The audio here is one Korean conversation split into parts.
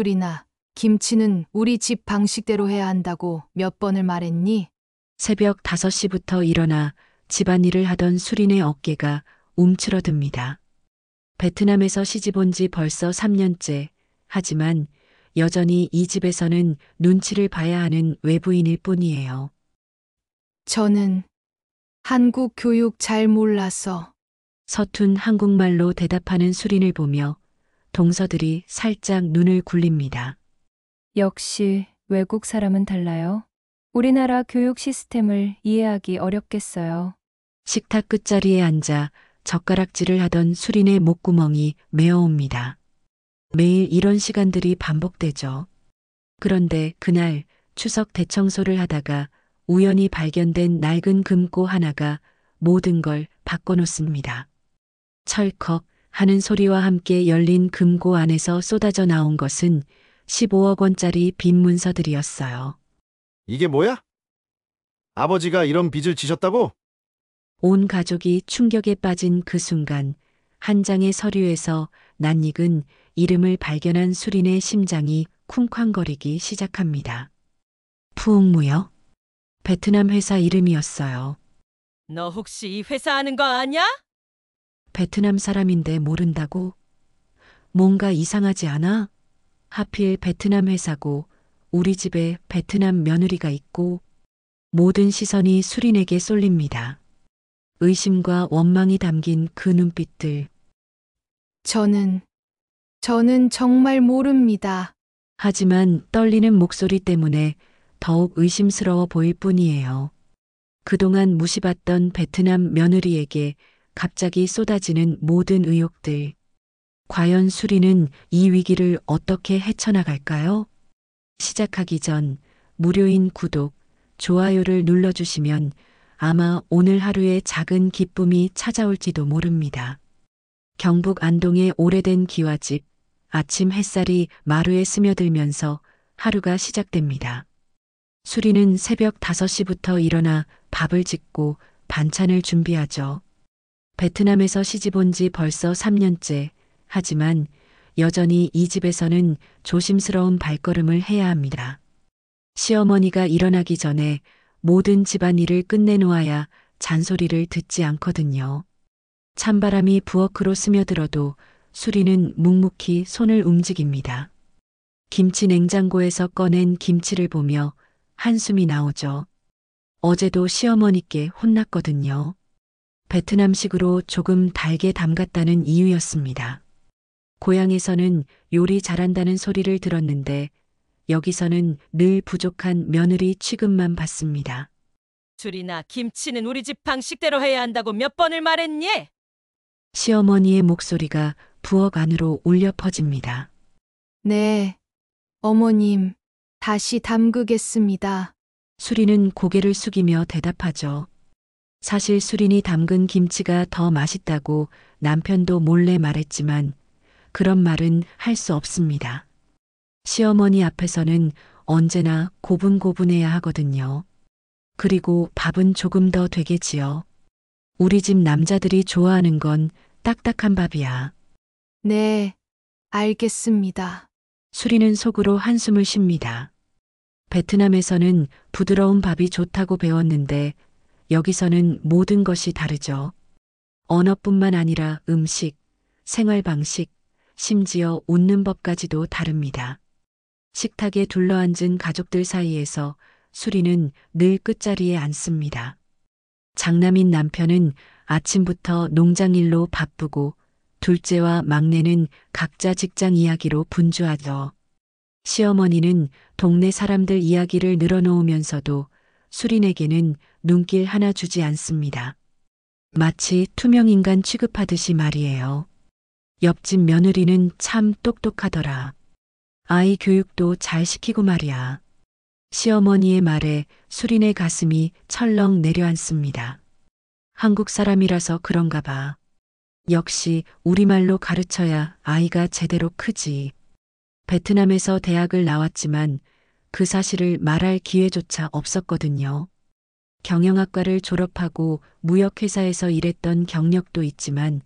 수리나, 김치는 우리 집 방식대로 해야 한다고 몇 번을 말했니? 새벽 5시부터 일어나 집안일을 하던 수린의 어깨가 움츠러듭니다. 베트남에서 시집 온 지 벌써 3년째. 하지만 여전히 이 집에서는 눈치를 봐야 하는 외부인일 뿐이에요. 저는 한국 교육 잘 몰라서. 서툰 한국말로 대답하는 수린을 보며 동서들이 살짝 눈을 굴립니다. 역시 외국 사람은 달라요. 우리나라 교육 시스템을 이해하기 어렵겠어요. 식탁 끝자리에 앉아 젓가락질을 하던 수린의 목구멍이 메어옵니다. 매일 이런 시간들이 반복되죠. 그런데 그날 추석 대청소를 하다가 우연히 발견된 낡은 금고 하나가 모든 걸 바꿔놓습니다. 철컥 하는 소리와 함께 열린 금고 안에서 쏟아져 나온 것은 15억 원짜리 빈 문서들이었어요. 이게 뭐야? 아버지가 이런 빚을 지셨다고? 온 가족이 충격에 빠진 그 순간 한 장의 서류에서 낯익은 이름을 발견한 수린의 심장이 쿵쾅거리기 시작합니다. 푸옹무역? 베트남 회사 이름이었어요. 너 혹시 이 회사 아는 거 아냐? 베트남 사람인데 모른다고? 뭔가 이상하지 않아? 하필 베트남 회사고 우리 집에 베트남 며느리가 있고. 모든 시선이 수린에게 쏠립니다. 의심과 원망이 담긴 그 눈빛들. 저는 정말 모릅니다. 하지만 떨리는 목소리 때문에 더욱 의심스러워 보일 뿐이에요. 그동안 무시받던 베트남 며느리에게 갑자기 쏟아지는 모든 의혹들. 과연 수리는 이 위기를 어떻게 헤쳐나갈까요? 시작하기 전 무료인 구독, 좋아요를 눌러주시면 아마 오늘 하루에 작은 기쁨이 찾아올지도 모릅니다. 경북 안동의 오래된 기와집, 아침 햇살이 마루에 스며들면서 하루가 시작됩니다. 수리는 새벽 5시부터 일어나 밥을 짓고 반찬을 준비하죠. 베트남에서 시집 온 지 벌써 3년째. 하지만 여전히 이 집에서는 조심스러운 발걸음을 해야 합니다. 시어머니가 일어나기 전에 모든 집안일을 끝내놓아야 잔소리를 듣지 않거든요. 찬바람이 부엌으로 스며들어도 수리는 묵묵히 손을 움직입니다. 김치 냉장고에서 꺼낸 김치를 보며 한숨이 나오죠. 어제도 시어머니께 혼났거든요. 베트남식으로 조금 달게 담갔다는 이유였습니다. 고향에서는 요리 잘한다는 소리를 들었는데 여기서는 늘 부족한 며느리 취급만 받습니다. 수리나, 김치는 우리 집 방식대로 해야 한다고 몇 번을 말했니? 시어머니의 목소리가 부엌 안으로 울려 퍼집니다. 네, 어머님, 다시 담그겠습니다. 수리는 고개를 숙이며 대답하죠. 사실 수린이 담근 김치가 더 맛있다고 남편도 몰래 말했지만 그런 말은 할 수 없습니다. 시어머니 앞에서는 언제나 고분고분해야 하거든요. 그리고 밥은 조금 더 되겠지요. 우리 집 남자들이 좋아하는 건 딱딱한 밥이야. 네, 알겠습니다. 수리는 속으로 한숨을 쉽니다. 베트남에서는 부드러운 밥이 좋다고 배웠는데 여기서는 모든 것이 다르죠. 언어뿐만 아니라 음식, 생활 방식, 심지어 웃는 법까지도 다릅니다. 식탁에 둘러앉은 가족들 사이에서 수리는 늘 끝자리에 앉습니다. 장남인 남편은 아침부터 농장일로 바쁘고 둘째와 막내는 각자 직장 이야기로 분주하죠. 시어머니는 동네 사람들 이야기를 늘어놓으면서도 수린에게는 눈길 하나 주지 않습니다. 마치 투명인간 취급하듯이 말이에요. 옆집 며느리는 참 똑똑하더라. 아이 교육도 잘 시키고 말이야. 시어머니의 말에 수린의 가슴이 철렁 내려앉습니다. 한국 사람이라서 그런가 봐. 역시 우리말로 가르쳐야 아이가 제대로 크지. 베트남에서 대학을 나왔지만 그 사실을 말할 기회조차 없었거든요. 경영학과를 졸업하고 무역회사에서 일했던 경력도 있지만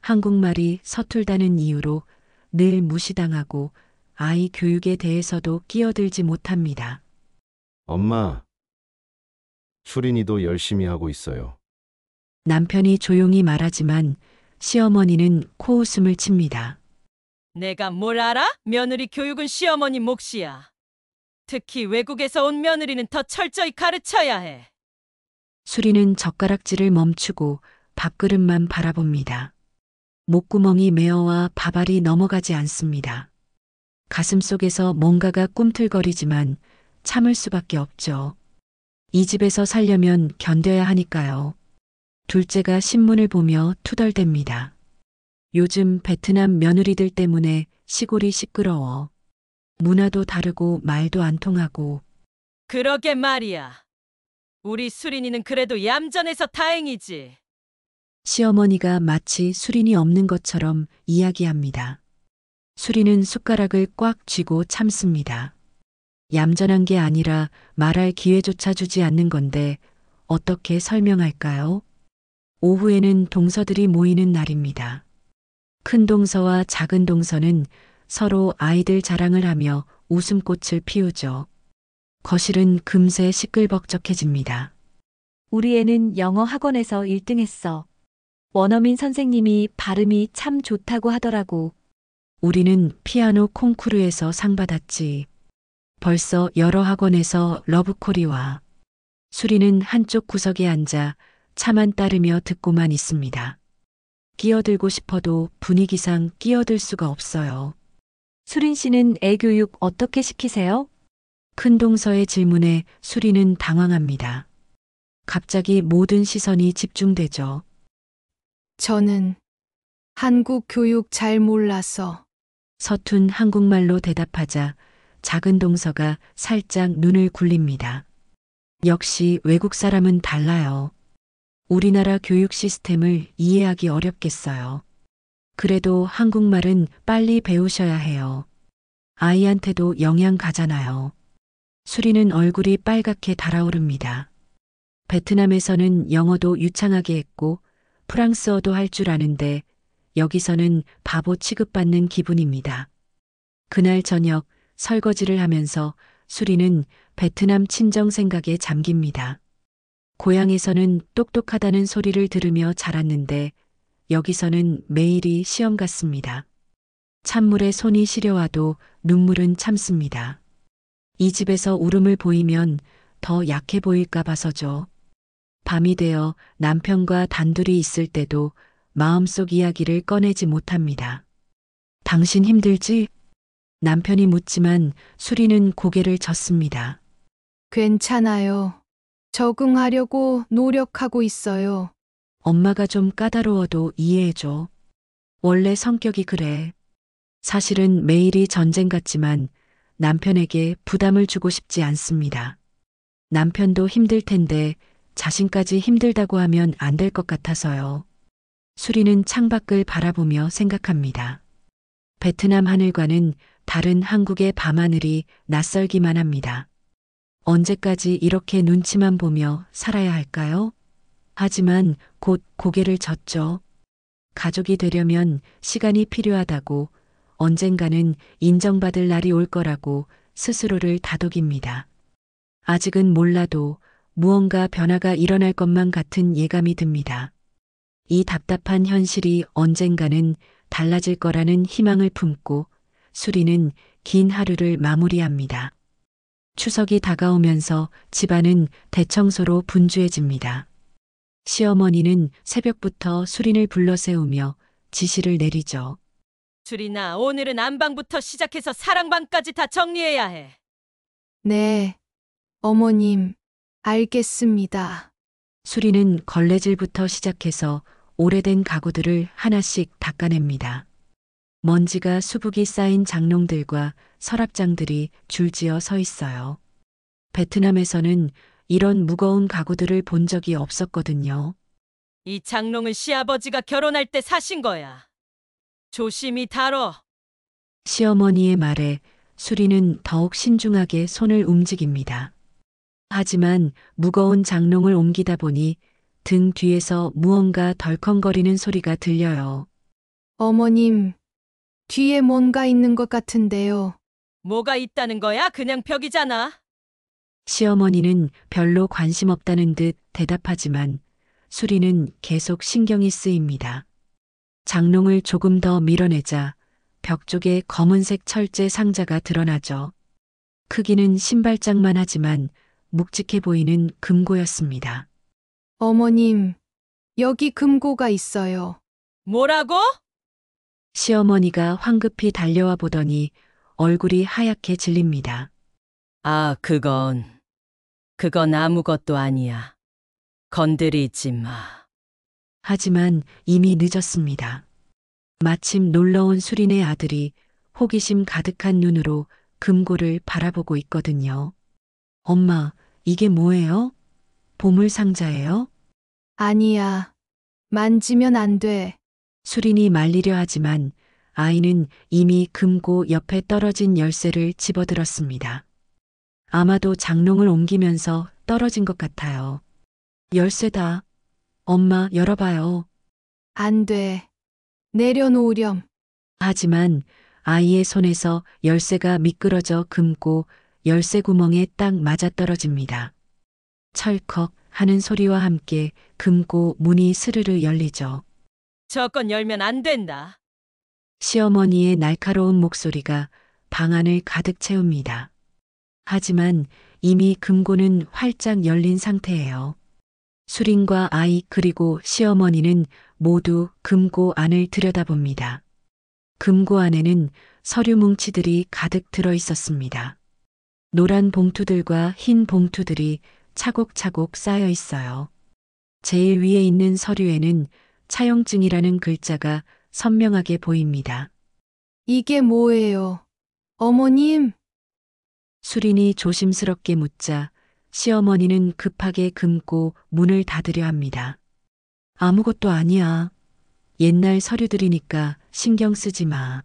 한국말이 서툴다는 이유로 늘 무시당하고 아이 교육에 대해서도 끼어들지 못합니다. 엄마, 수린이도 열심히 하고 있어요. 남편이 조용히 말하지만 시어머니는 코웃음을 칩니다. 내가 뭘 알아? 며느리 교육은 시어머니 몫이야. 특히 외국에서 온 며느리는 더 철저히 가르쳐야 해. 수리는 젓가락질을 멈추고 밥그릇만 바라봅니다. 목구멍이 메어와 밥알이 넘어가지 않습니다. 가슴속에서 뭔가가 꿈틀거리지만 참을 수밖에 없죠. 이 집에서 살려면 견뎌야 하니까요. 둘째가 신문을 보며 투덜댑니다. 요즘 베트남 며느리들 때문에 시골이 시끄러워. 문화도 다르고 말도 안 통하고. 그러게 말이야. 우리 수린이는 그래도 얌전해서 다행이지. 시어머니가 마치 수린이 없는 것처럼 이야기합니다. 수린은 숟가락을 꽉 쥐고 참습니다. 얌전한 게 아니라 말할 기회조차 주지 않는 건데 어떻게 설명할까요? 오후에는 동서들이 모이는 날입니다. 큰 동서와 작은 동서는 서로 아이들 자랑을 하며 웃음꽃을 피우죠. 거실은 금세 시끌벅적해집니다. 우리 애는 영어 학원에서 1등 했어. 원어민 선생님이 발음이 참 좋다고 하더라고. 우리는 피아노 콩쿠르에서 상 받았지. 벌써 여러 학원에서 러브콜이. 수리는 한쪽 구석에 앉아 차만 따르며 듣고만 있습니다. 끼어들고 싶어도 분위기상 끼어들 수가 없어요. 수린 씨는 애 교육 어떻게 시키세요? 큰 동서의 질문에 수리는 당황합니다. 갑자기 모든 시선이 집중되죠. 저는 한국 교육 잘 몰라서. 서툰 한국말로 대답하자 작은 동서가 살짝 눈을 굴립니다. 역시 외국 사람은 달라요. 우리나라 교육 시스템을 이해하기 어렵겠어요. 그래도 한국말은 빨리 배우셔야 해요. 아이한테도 영향 가잖아요. 수리는 얼굴이 빨갛게 달아오릅니다. 베트남에서는 영어도 유창하게 했고 프랑스어도 할 줄 아는데 여기서는 바보 취급받는 기분입니다. 그날 저녁 설거지를 하면서 수리는 베트남 친정 생각에 잠깁니다. 고향에서는 똑똑하다는 소리를 들으며 자랐는데 여기서는 매일이 시험 같습니다. 찬물에 손이 시려와도 눈물은 참습니다. 이 집에서 울음을 보이면 더 약해 보일까 봐서죠. 밤이 되어 남편과 단둘이 있을 때도 마음속 이야기를 꺼내지 못합니다. 당신 힘들지? 남편이 묻지만 수리는 고개를 젓습니다. 괜찮아요. 적응하려고 노력하고 있어요. 엄마가 좀 까다로워도 이해해줘. 원래 성격이 그래. 사실은 매일이 전쟁 같지만 남편에게 부담을 주고 싶지 않습니다. 남편도 힘들 텐데 자신까지 힘들다고 하면 안 될 것 같아서요. 수리는 창밖을 바라보며 생각합니다. 베트남 하늘과는 다른 한국의 밤하늘이 낯설기만 합니다. 언제까지 이렇게 눈치만 보며 살아야 할까요? 하지만 곧 고개를 젓죠. 가족이 되려면 시간이 필요하다고, 언젠가는 인정받을 날이 올 거라고 스스로를 다독입니다. 아직은 몰라도 무언가 변화가 일어날 것만 같은 예감이 듭니다. 이 답답한 현실이 언젠가는 달라질 거라는 희망을 품고 수리는 긴 하루를 마무리합니다. 추석이 다가오면서 집안은 대청소로 분주해집니다. 시어머니는 새벽부터 수린을 불러 세우며 지시를 내리죠. 수린아, 오늘은 안방부터 시작해서 사랑방까지 다 정리해야 해. 네, 어머님, 알겠습니다. 수리는 걸레질부터 시작해서 오래된 가구들을 하나씩 닦아냅니다. 먼지가 수북이 쌓인 장롱들과 서랍장들이 줄지어 서 있어요. 베트남에서는 이런 무거운 가구들을 본 적이 없었거든요. 이 장롱은 시아버지가 결혼할 때 사신 거야. 조심히 다뤄. 시어머니의 말에 수리는 더욱 신중하게 손을 움직입니다. 하지만 무거운 장롱을 옮기다 보니 등 뒤에서 무언가 덜컹거리는 소리가 들려요. 어머님, 뒤에 뭔가 있는 것 같은데요. 뭐가 있다는 거야? 그냥 벽이잖아. 시어머니는 별로 관심 없다는 듯 대답하지만 수리는 계속 신경이 쓰입니다. 장롱을 조금 더 밀어내자 벽 쪽에 검은색 철제 상자가 드러나죠. 크기는 신발장만 하지만 묵직해 보이는 금고였습니다. 어머님, 여기 금고가 있어요. 뭐라고? 시어머니가 황급히 달려와 보더니 얼굴이 하얗게 질립니다. 아, 그건 아무것도 아니야. 건드리지 마. 하지만 이미 늦었습니다. 마침 놀러온 수린의 아들이 호기심 가득한 눈으로 금고를 바라보고 있거든요. 엄마, 이게 뭐예요? 보물 상자예요? 아니야. 만지면 안 돼. 수린이 말리려 하지만 아이는 이미 금고 옆에 떨어진 열쇠를 집어들었습니다. 아마도 장롱을 옮기면서 떨어진 것 같아요. 열쇠다. 엄마, 열어봐요. 안 돼. 내려놓으렴. 하지만 아이의 손에서 열쇠가 미끄러져 금고 열쇠 구멍에 딱 맞아떨어집니다. 철컥 하는 소리와 함께 금고 문이 스르르 열리죠. 저건 열면 안 된다. 시어머니의 날카로운 목소리가 방 안을 가득 채웁니다. 하지만 이미 금고는 활짝 열린 상태예요. 수린과 아이 그리고 시어머니는 모두 금고 안을 들여다봅니다. 금고 안에는 서류 뭉치들이 가득 들어 있었습니다. 노란 봉투들과 흰 봉투들이 차곡차곡 쌓여 있어요. 제일 위에 있는 서류에는 차용증이라는 글자가 선명하게 보입니다. 이게 뭐예요? 어머님, 수린이 조심스럽게 묻자 시어머니는 급하게 금고 문을 닫으려 합니다. 아무것도 아니야. 옛날 서류들이니까 신경 쓰지 마.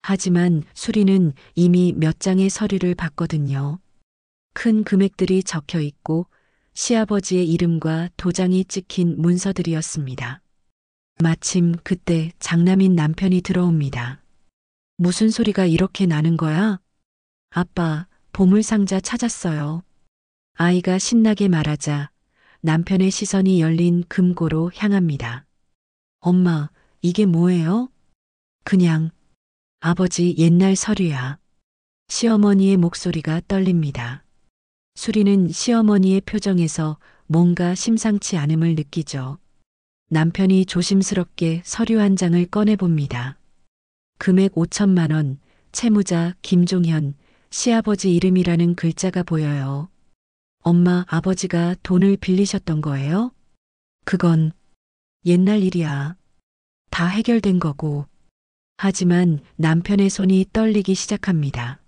하지만 수린은 이미 몇 장의 서류를 봤거든요. 큰 금액들이 적혀 있고 시아버지의 이름과 도장이 찍힌 문서들이었습니다. 마침 그때 장남인 남편이 들어옵니다. 무슨 소리가 이렇게 나는 거야? 아빠, 보물상자 찾았어요. 아이가 신나게 말하자 남편의 시선이 열린 금고로 향합니다. 엄마, 이게 뭐예요? 그냥 아버지 옛날 서류야. 시어머니의 목소리가 떨립니다. 수리는 시어머니의 표정에서 뭔가 심상치 않음을 느끼죠. 남편이 조심스럽게 서류 한 장을 꺼내봅니다. 금액 5천만 원, 채무자 김종현, 시아버지 이름이라는 글자가 보여요. 엄마, 아버지가 돈을 빌리셨던 거예요? 그건 옛날 일이야. 다 해결된 거고. 하지만 남편의 손이 떨리기 시작합니다.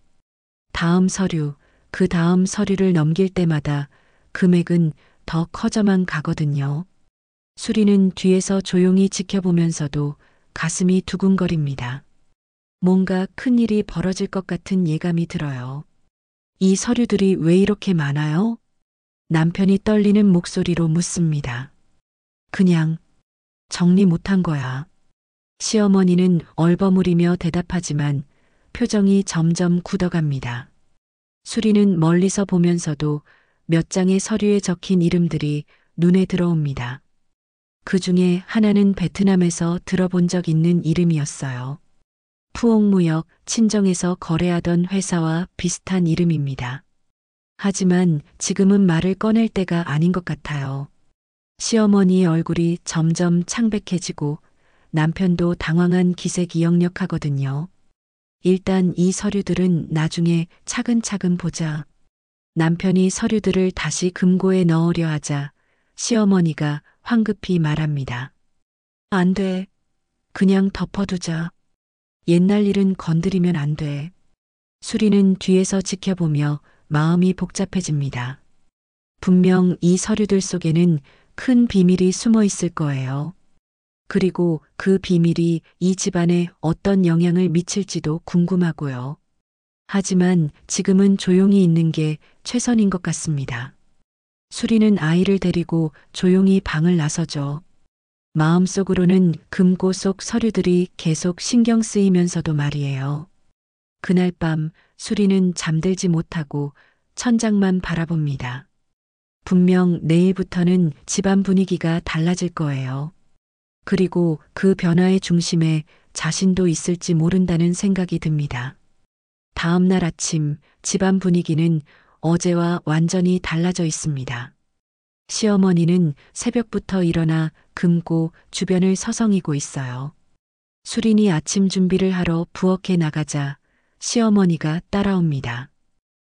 다음 서류, 그 다음 서류를 넘길 때마다 금액은 더 커져만 가거든요. 수리는 뒤에서 조용히 지켜보면서도 가슴이 두근거립니다. 뭔가 큰일이 벌어질 것 같은 예감이 들어요. 이 서류들이 왜 이렇게 많아요? 남편이 떨리는 목소리로 묻습니다. 그냥 정리 못한 거야. 시어머니는 얼버무리며 대답하지만 표정이 점점 굳어갑니다. 수리는 멀리서 보면서도 몇 장의 서류에 적힌 이름들이 눈에 들어옵니다. 그 중에 하나는 베트남에서 들어본 적 있는 이름이었어요. 푸옥무역 친정에서 거래하던 회사와 비슷한 이름입니다. 하지만 지금은 말을 꺼낼 때가 아닌 것 같아요. 시어머니의 얼굴이 점점 창백해지고 남편도 당황한 기색이 역력하거든요. 일단 이 서류들은 나중에 차근차근 보자. 남편이 서류들을 다시 금고에 넣으려 하자 시어머니가 황급히 말합니다. 안 돼. 그냥 덮어두자. 옛날 일은 건드리면 안 돼. 수리는 뒤에서 지켜보며 마음이 복잡해집니다. 분명 이 서류들 속에는 큰 비밀이 숨어 있을 거예요. 그리고 그 비밀이 이 집안에 어떤 영향을 미칠지도 궁금하고요. 하지만 지금은 조용히 있는 게 최선인 것 같습니다. 수리는 아이를 데리고 조용히 방을 나서죠. 마음속으로는 금고 속 서류들이 계속 신경 쓰이면서도 말이에요. 그날 밤 수리는 잠들지 못하고 천장만 바라봅니다. 분명 내일부터는 집안 분위기가 달라질 거예요. 그리고 그 변화의 중심에 자신도 있을지 모른다는 생각이 듭니다. 다음 날 아침 집안 분위기는 어제와 완전히 달라져 있습니다. 시어머니는 새벽부터 일어나 금고 주변을 서성이고 있어요. 수린이 아침 준비를 하러 부엌에 나가자 시어머니가 따라옵니다.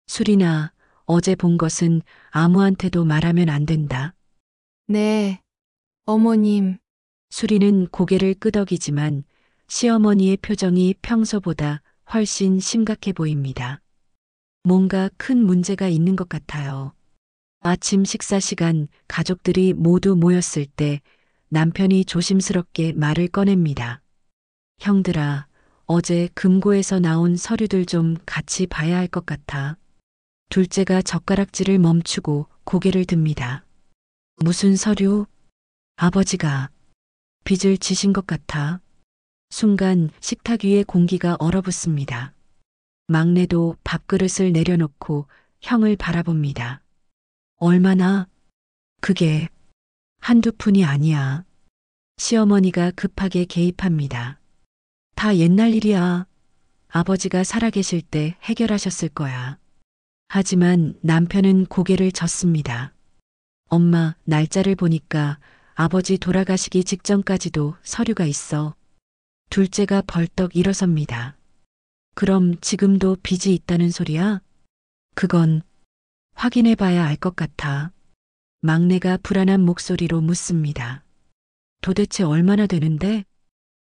수린아, 어제 본 것은 아무한테도 말하면 안 된다. 네, 어머님. 수리는 고개를 끄덕이지만 시어머니의 표정이 평소보다 훨씬 심각해 보입니다. 뭔가 큰 문제가 있는 것 같아요. 아침 식사 시간 가족들이 모두 모였을 때 남편이 조심스럽게 말을 꺼냅니다. 형들아, 어제 금고에서 나온 서류들 좀 같이 봐야 할 것 같아. 둘째가 젓가락질을 멈추고 고개를 듭니다. 무슨 서류? 아버지가 빚을 지신 것 같아. 순간 식탁 위에 공기가 얼어붙습니다. 막내도 밥그릇을 내려놓고 형을 바라봅니다. 얼마나? 그게 한두 푼이 아니야. 시어머니가 급하게 개입합니다. 다 옛날 일이야. 아버지가 살아계실 때 해결하셨을 거야. 하지만 남편은 고개를 젓습니다. 엄마, 날짜를 보니까 아버지 돌아가시기 직전까지도 서류가 있어. 둘째가 벌떡 일어섭니다. 그럼 지금도 빚이 있다는 소리야? 그건 확인해 봐야 알 것 같아. 막내가 불안한 목소리로 묻습니다. 도대체 얼마나 되는데?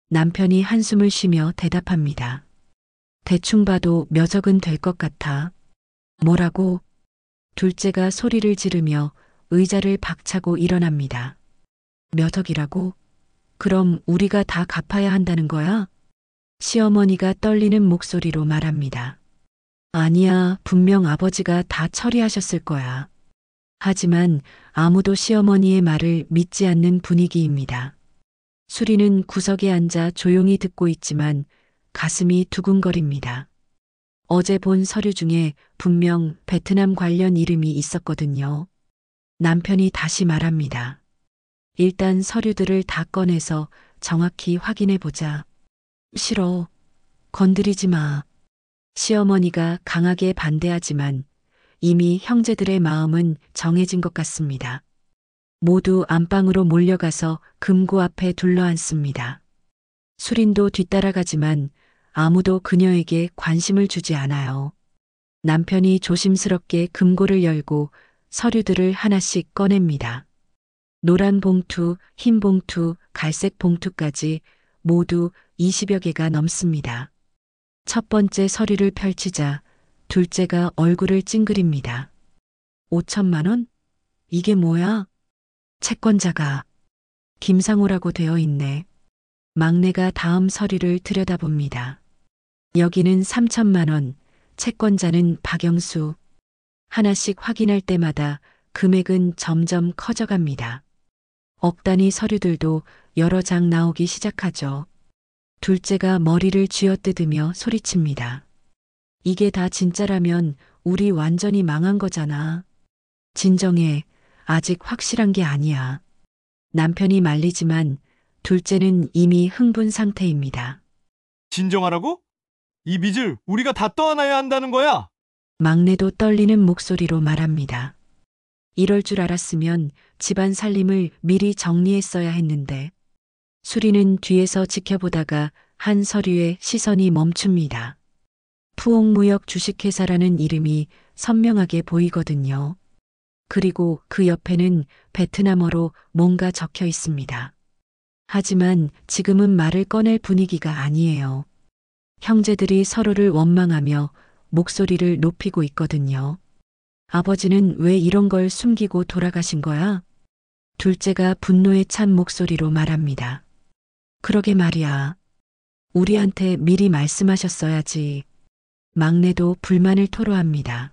남편이 한숨을 쉬며 대답합니다. 대충 봐도 몇 억은 될 것 같아. 뭐라고? 둘째가 소리를 지르며 의자를 박차고 일어납니다. 몇 억이라고? 그럼 우리가 다 갚아야 한다는 거야? 시어머니가 떨리는 목소리로 말합니다. 아니야, 분명 아버지가 다 처리하셨을 거야. 하지만 아무도 시어머니의 말을 믿지 않는 분위기입니다. 수리는 구석에 앉아 조용히 듣고 있지만 가슴이 두근거립니다. 어제 본 서류 중에 분명 베트남 관련 이름이 있었거든요. 남편이 다시 말합니다. 일단 서류들을 다 꺼내서 정확히 확인해 보자. 싫어. 건드리지 마. 시어머니가 강하게 반대하지만 이미 형제들의 마음은 정해진 것 같습니다. 모두 안방으로 몰려가서 금고 앞에 둘러앉습니다. 수린도 뒤따라가지만 아무도 그녀에게 관심을 주지 않아요. 남편이 조심스럽게 금고를 열고 서류들을 하나씩 꺼냅니다. 노란 봉투, 흰 봉투, 갈색 봉투까지 모두 20여 개가 넘습니다. 첫 번째 서류를 펼치자 둘째가 얼굴을 찡그립니다. 5천만 원? 이게 뭐야? 채권자가 김상호라고 되어 있네. 막내가 다음 서류를 들여다봅니다. 여기는 3천만 원, 채권자는 박영수. 하나씩 확인할 때마다 금액은 점점 커져갑니다. 억 단위 서류들도 여러 장 나오기 시작하죠. 둘째가 머리를 쥐어뜯으며 소리칩니다. 이게 다 진짜라면 우리 완전히 망한 거잖아. 진정해. 아직 확실한 게 아니야. 남편이 말리지만 둘째는 이미 흥분 상태입니다. 진정하라고? 이 빚을 우리가 다 떠안아야 한다는 거야. 막내도 떨리는 목소리로 말합니다. 이럴 줄 알았으면 집안 살림을 미리 정리했어야 했는데. 수리는 뒤에서 지켜보다가 한 서류에 시선이 멈춥니다. 푸옥무역 주식회사라는 이름이 선명하게 보이거든요. 그리고 그 옆에는 베트남어로 뭔가 적혀 있습니다. 하지만 지금은 말을 꺼낼 분위기가 아니에요. 형제들이 서로를 원망하며 목소리를 높이고 있거든요. 아버지는 왜 이런 걸 숨기고 돌아가신 거야? 둘째가 분노에 찬 목소리로 말합니다. 그러게 말이야. 우리한테 미리 말씀하셨어야지. 막내도 불만을 토로합니다.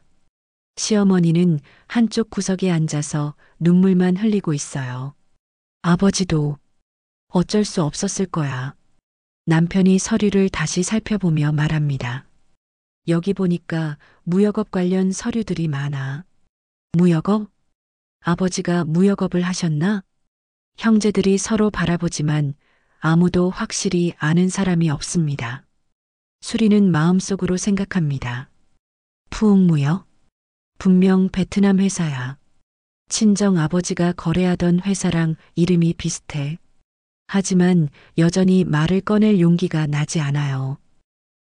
시어머니는 한쪽 구석에 앉아서 눈물만 흘리고 있어요. 아버지도 어쩔 수 없었을 거야. 남편이 서류를 다시 살펴보며 말합니다. 여기 보니까 무역업 관련 서류들이 많아. 무역업? 아버지가 무역업을 하셨나? 형제들이 서로 바라보지만 아무도 확실히 아는 사람이 없습니다. 수리는 마음속으로 생각합니다. 푸옥무역? 분명 베트남 회사야. 친정 아버지가 거래하던 회사랑 이름이 비슷해. 하지만 여전히 말을 꺼낼 용기가 나지 않아요.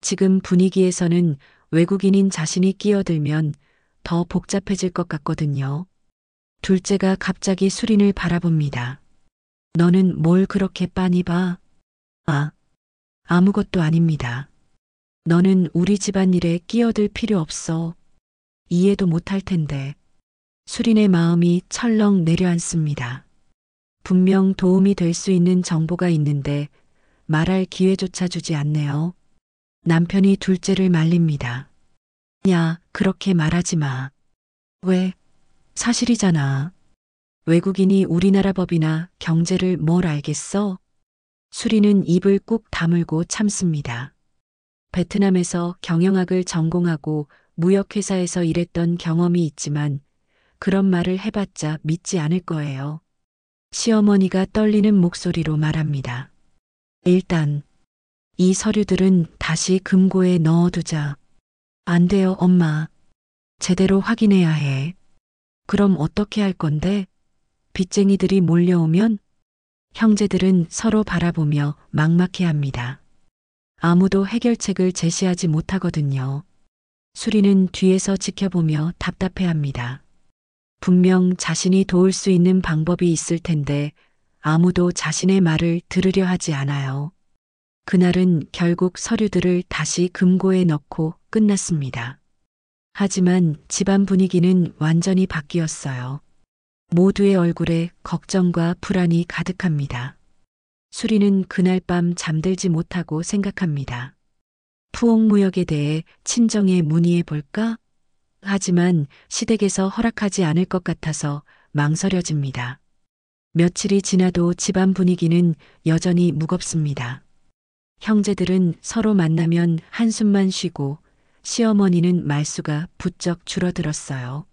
지금 분위기에서는 외국인인 자신이 끼어들면 더 복잡해질 것 같거든요. 둘째가 갑자기 수린을 바라봅니다. 너는 뭘 그렇게 빤히 봐? 아무것도 아닙니다. 너는 우리 집안일에 끼어들 필요 없어. 이해도 못할 텐데. 수린의 마음이 철렁 내려앉습니다. 분명 도움이 될 수 있는 정보가 있는데 말할 기회조차 주지 않네요. 남편이 둘째를 말립니다. 야, 그렇게 말하지 마. 왜? 사실이잖아. 외국인이 우리나라 법이나 경제를 뭘 알겠어? 수리는 입을 꾹 다물고 참습니다. 베트남에서 경영학을 전공하고 무역회사에서 일했던 경험이 있지만 그런 말을 해봤자 믿지 않을 거예요. 시어머니가 떨리는 목소리로 말합니다. 일단 이 서류들은 다시 금고에 넣어두자. 안 돼요, 엄마. 제대로 확인해야 해. 그럼 어떻게 할 건데? 빚쟁이들이 몰려오면? 형제들은 서로 바라보며 막막해합니다. 아무도 해결책을 제시하지 못하거든요. 수리는 뒤에서 지켜보며 답답해합니다. 분명 자신이 도울 수 있는 방법이 있을 텐데 아무도 자신의 말을 들으려 하지 않아요. 그날은 결국 서류들을 다시 금고에 넣고 끝났습니다. 하지만 집안 분위기는 완전히 바뀌었어요. 모두의 얼굴에 걱정과 불안이 가득합니다. 수리는 그날 밤 잠들지 못하고 생각합니다. 푸옥무역에 대해 친정에 문의해 볼까? 하지만 시댁에서 허락하지 않을 것 같아서 망설여집니다. 며칠이 지나도 집안 분위기는 여전히 무겁습니다. 형제들은 서로 만나면 한숨만 쉬고 시어머니는 말수가 부쩍 줄어들었어요.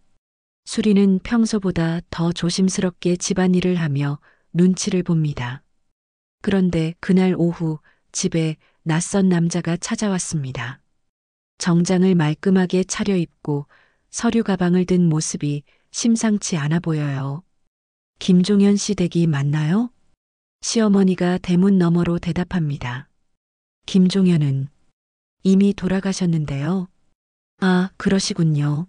수리는 평소보다 더 조심스럽게 집안일을 하며 눈치를 봅니다. 그런데 그날 오후 집에 낯선 남자가 찾아왔습니다. 정장을 말끔하게 차려입고 서류 가방을 든 모습이 심상치 않아 보여요. 김종현 씨 댁이 맞나요? 시어머니가 대문 너머로 대답합니다. 김종현은 이미 돌아가셨는데요. 아, 그러시군요.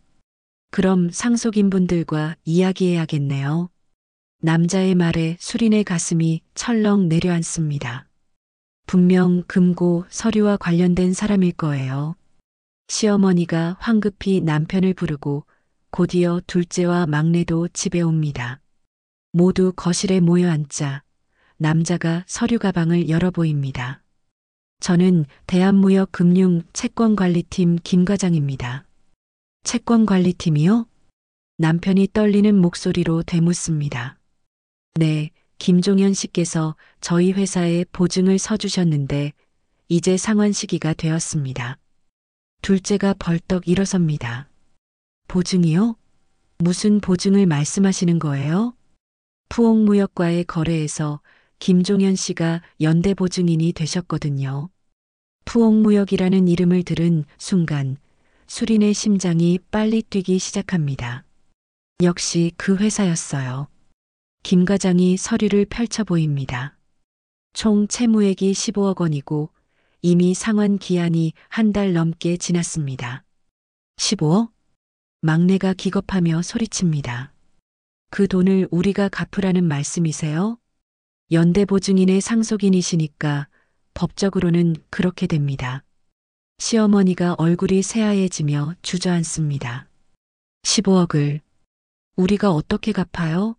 그럼 상속인분들과 이야기해야겠네요. 남자의 말에 수린의 가슴이 철렁 내려앉습니다. 분명 금고 서류와 관련된 사람일 거예요. 시어머니가 황급히 남편을 부르고 곧이어 둘째와 막내도 집에 옵니다. 모두 거실에 모여 앉자 남자가 서류 가방을 열어 보입니다. 저는 대한무역금융 채권관리팀 김 과장입니다. 채권관리팀이요? 남편이 떨리는 목소리로 되묻습니다. 네, 김종현 씨께서 저희 회사에 보증을 서주셨는데 이제 상환 시기가 되었습니다. 둘째가 벌떡 일어섭니다. 보증이요? 무슨 보증을 말씀하시는 거예요? 푸옥무역과의 거래에서 김종현 씨가 연대보증인이 되셨거든요. 푸옥무역이라는 이름을 들은 순간 수린의 심장이 빨리 뛰기 시작합니다. 역시 그 회사였어요. 김 과장이 서류를 펼쳐 보입니다. 총 채무액이 15억 원이고 이미 상환 기한이 한 달 넘게 지났습니다. 15억? 막내가 기겁하며 소리칩니다. 그 돈을 우리가 갚으라는 말씀이세요? 연대보증인의 상속인이시니까 법적으로는 그렇게 됩니다. 시어머니가 얼굴이 새하얘지며 주저앉습니다. 15억을 우리가 어떻게 갚아요?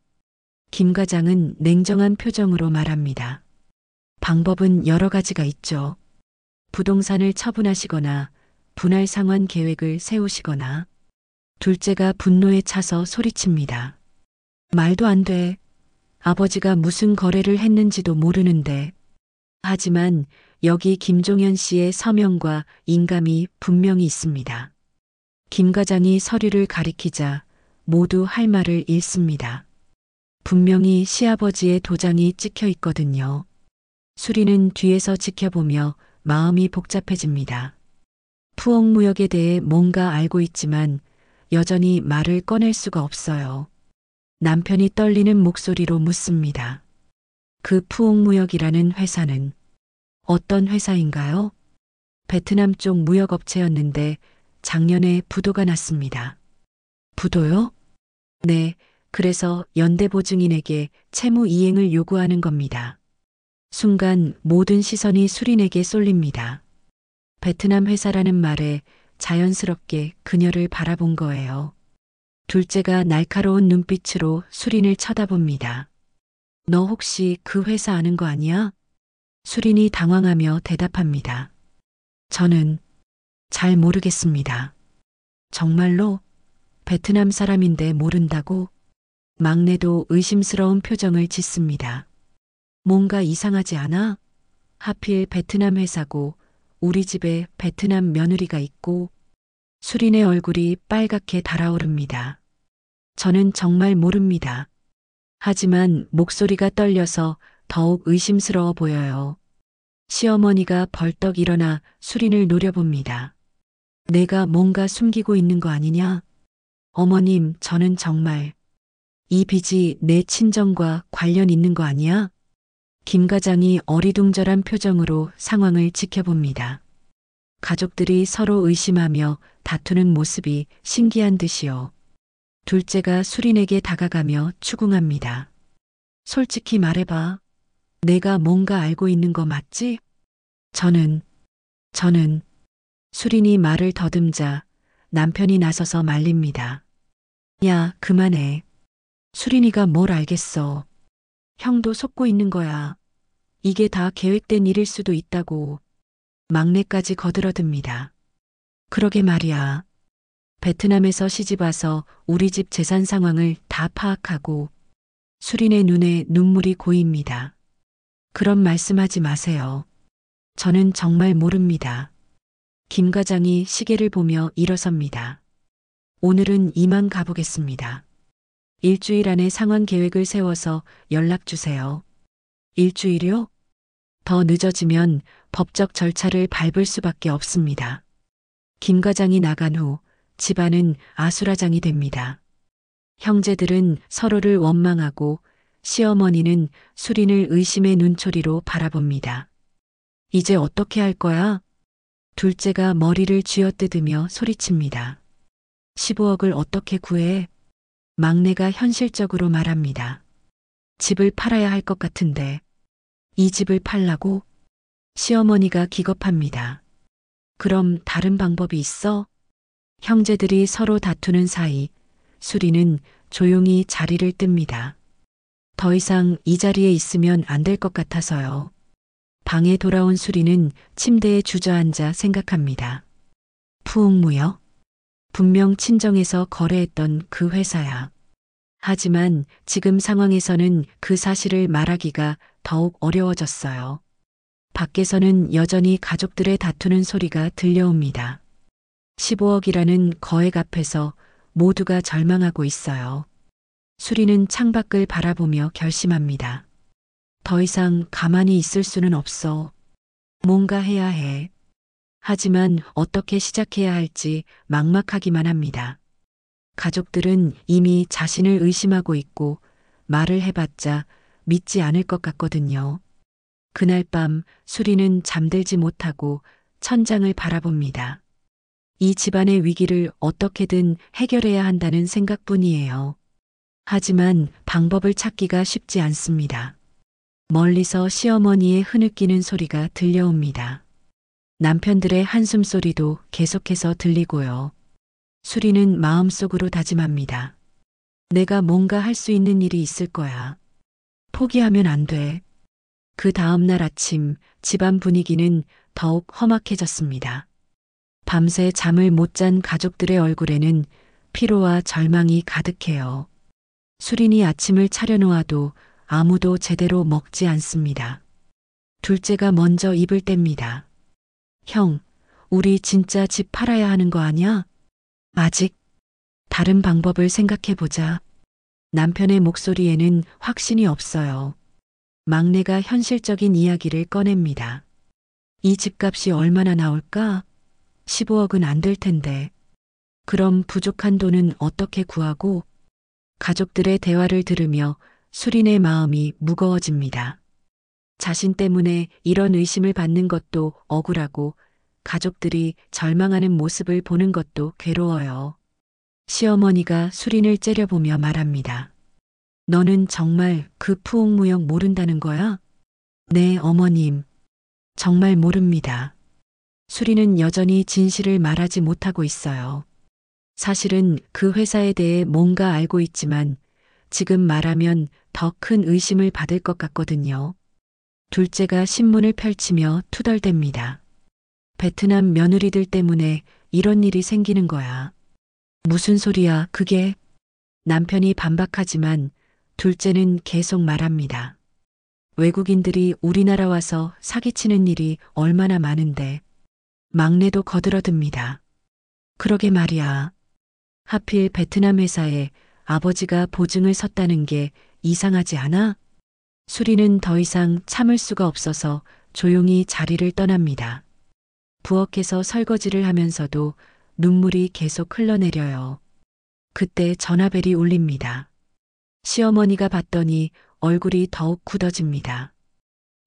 김 과장은 냉정한 표정으로 말합니다. 방법은 여러 가지가 있죠. 부동산을 처분하시거나 분할 상환 계획을 세우시거나. 둘째가 분노에 차서 소리칩니다. 말도 안 돼. 아버지가 무슨 거래를 했는지도 모르는데. 하지만 여기 김종현 씨의 서명과 인감이 분명히 있습니다. 김 과장이 서류를 가리키자 모두 할 말을 잃습니다. 분명히 시아버지의 도장이 찍혀 있거든요. 수리는 뒤에서 지켜보며 마음이 복잡해집니다. 푸옥무역에 대해 뭔가 알고 있지만 여전히 말을 꺼낼 수가 없어요. 남편이 떨리는 목소리로 묻습니다. 그 푸옥무역이라는 회사는 어떤 회사인가요? 베트남 쪽 무역업체였는데 작년에 부도가 났습니다. 부도요? 네, 그래서 연대보증인에게 채무 이행을 요구하는 겁니다. 순간 모든 시선이 수린에게 쏠립니다. 베트남 회사라는 말에 자연스럽게 그녀를 바라본 거예요. 둘째가 날카로운 눈빛으로 수린을 쳐다봅니다. 너 혹시 그 회사 아는 거 아니야? 수린이 당황하며 대답합니다. 저는 잘 모르겠습니다. 정말로? 베트남 사람인데 모른다고? 막내도 의심스러운 표정을 짓습니다. 뭔가 이상하지 않아? 하필 베트남 회사고 우리 집에 베트남 며느리가 있고. 수린의 얼굴이 빨갛게 달아오릅니다. 저는 정말 모릅니다. 하지만 목소리가 떨려서 더욱 의심스러워 보여요. 시어머니가 벌떡 일어나 수린을 노려봅니다. 내가 뭔가 숨기고 있는 거 아니냐? 어머님, 저는 정말 이 빚이 내 친정과 관련 있는 거 아니야? 김 과장이 어리둥절한 표정으로 상황을 지켜봅니다. 가족들이 서로 의심하며 다투는 모습이 신기한 듯이요. 둘째가 수린에게 다가가며 추궁합니다. 솔직히 말해봐. 내가 뭔가 알고 있는 거 맞지? 저는 수린이 말을 더듬자 남편이 나서서 말립니다. 야, 그만해. 수린이가 뭘 알겠어. 형도 속고 있는 거야. 이게 다 계획된 일일 수도 있다고. 막내까지 거들어듭니다. 그러게 말이야. 베트남에서 시집와서 우리 집 재산 상황을 다 파악하고. 수린의 눈에 눈물이 고입니다. 그런 말씀하지 마세요. 저는 정말 모릅니다. 김 과장이 시계를 보며 일어섭니다. 오늘은 이만 가보겠습니다. 일주일 안에 상환 계획을 세워서 연락 주세요. 일주일이요? 더 늦어지면 법적 절차를 밟을 수밖에 없습니다. 김 과장이 나간 후 집안은 아수라장이 됩니다. 형제들은 서로를 원망하고 시어머니는 수린을 의심의 눈초리로 바라봅니다. 이제 어떻게 할 거야? 둘째가 머리를 쥐어뜯으며 소리칩니다. 15억을 어떻게 구해? 막내가 현실적으로 말합니다. 집을 팔아야 할 것 같은데. 이 집을 팔라고? 시어머니가 기겁합니다. 그럼 다른 방법이 있어? 형제들이 서로 다투는 사이 수리는 조용히 자리를 뜹니다. 더 이상 이 자리에 있으면 안 될 것 같아서요. 방에 돌아온 수리는 침대에 주저앉아 생각합니다. 푸옥무역? 분명 친정에서 거래했던 그 회사야. 하지만 지금 상황에서는 그 사실을 말하기가 더욱 어려워졌어요. 밖에서는 여전히 가족들의 다투는 소리가 들려옵니다. 15억이라는 거액 앞에서 모두가 절망하고 있어요. 수리는 창밖을 바라보며 결심합니다. 더 이상 가만히 있을 수는 없어. 뭔가 해야 해. 하지만 어떻게 시작해야 할지 막막하기만 합니다. 가족들은 이미 자신을 의심하고 있고 말을 해봤자 믿지 않을 것 같거든요. 그날 밤 수리는 잠들지 못하고 천장을 바라봅니다. 이 집안의 위기를 어떻게든 해결해야 한다는 생각뿐이에요. 하지만 방법을 찾기가 쉽지 않습니다. 멀리서 시어머니의 흐느끼는 소리가 들려옵니다. 남편들의 한숨소리도 계속해서 들리고요. 수리는 마음속으로 다짐합니다. 내가 뭔가 할 수 있는 일이 있을 거야. 포기하면 안 돼. 그 다음 날 아침 집안 분위기는 더욱 험악해졌습니다. 밤새 잠을 못 잔 가족들의 얼굴에는 피로와 절망이 가득해요. 수린이 아침을 차려놓아도 아무도 제대로 먹지 않습니다. 둘째가 먼저 입을 뗍니다. 형, 우리 진짜 집 팔아야 하는 거 아니야? 아직 다른 방법을 생각해보자. 남편의 목소리에는 확신이 없어요. 막내가 현실적인 이야기를 꺼냅니다. 이 집값이 얼마나 나올까? 15억은 안 될 텐데. 그럼 부족한 돈은 어떻게 구하고? 가족들의 대화를 들으며 수린의 마음이 무거워집니다. 자신 때문에 이런 의심을 받는 것도 억울하고 가족들이 절망하는 모습을 보는 것도 괴로워요. 시어머니가 수린을 째려보며 말합니다. 너는 정말 그 푸옥무역 모른다는 거야? 네, 어머님. 정말 모릅니다. 수린은 여전히 진실을 말하지 못하고 있어요. 사실은 그 회사에 대해 뭔가 알고 있지만 지금 말하면 더 큰 의심을 받을 것 같거든요. 둘째가 신문을 펼치며 투덜댑니다. 베트남 며느리들 때문에 이런 일이 생기는 거야. 무슨 소리야, 그게? 남편이 반박하지만 둘째는 계속 말합니다. 외국인들이 우리나라 와서 사기치는 일이 얼마나 많은데. 막내도 거들어듭니다. 그러게 말이야. 하필 베트남 회사에 아버지가 보증을 섰다는 게 이상하지 않아? 수리는 더 이상 참을 수가 없어서 조용히 자리를 떠납니다. 부엌에서 설거지를 하면서도 눈물이 계속 흘러내려요. 그때 전화벨이 울립니다. 시어머니가 받더니 얼굴이 더욱 굳어집니다.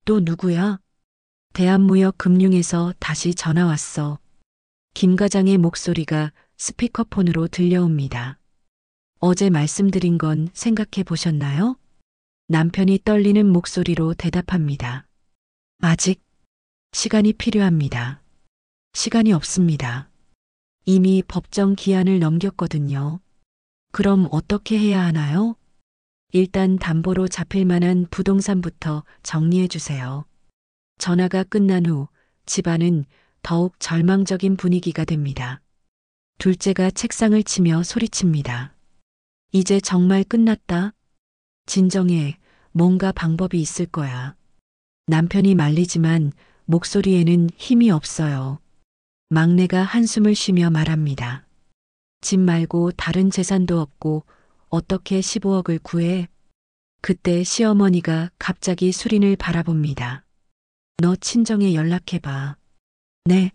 또 누구야? 대한무역금융에서 다시 전화 왔어. 김 과장의 목소리가 스피커폰으로 들려옵니다. 어제 말씀드린 건 생각해 보셨나요? 남편이 떨리는 목소리로 대답합니다. 아직 시간이 필요합니다. 시간이 없습니다. 이미 법정 기한을 넘겼거든요. 그럼 어떻게 해야 하나요? 일단 담보로 잡힐 만한 부동산부터 정리해 주세요. 전화가 끝난 후 집안은 더욱 절망적인 분위기가 됩니다. 둘째가 책상을 치며 소리칩니다. 이제 정말 끝났다. 진정해, 뭔가 방법이 있을 거야. 남편이 말리지만 목소리에는 힘이 없어요. 막내가 한숨을 쉬며 말합니다. 집 말고 다른 재산도 없고 어떻게 15억을 구해? 그때 시어머니가 갑자기 수린을 바라봅니다. 너 친정에 연락해봐. 네,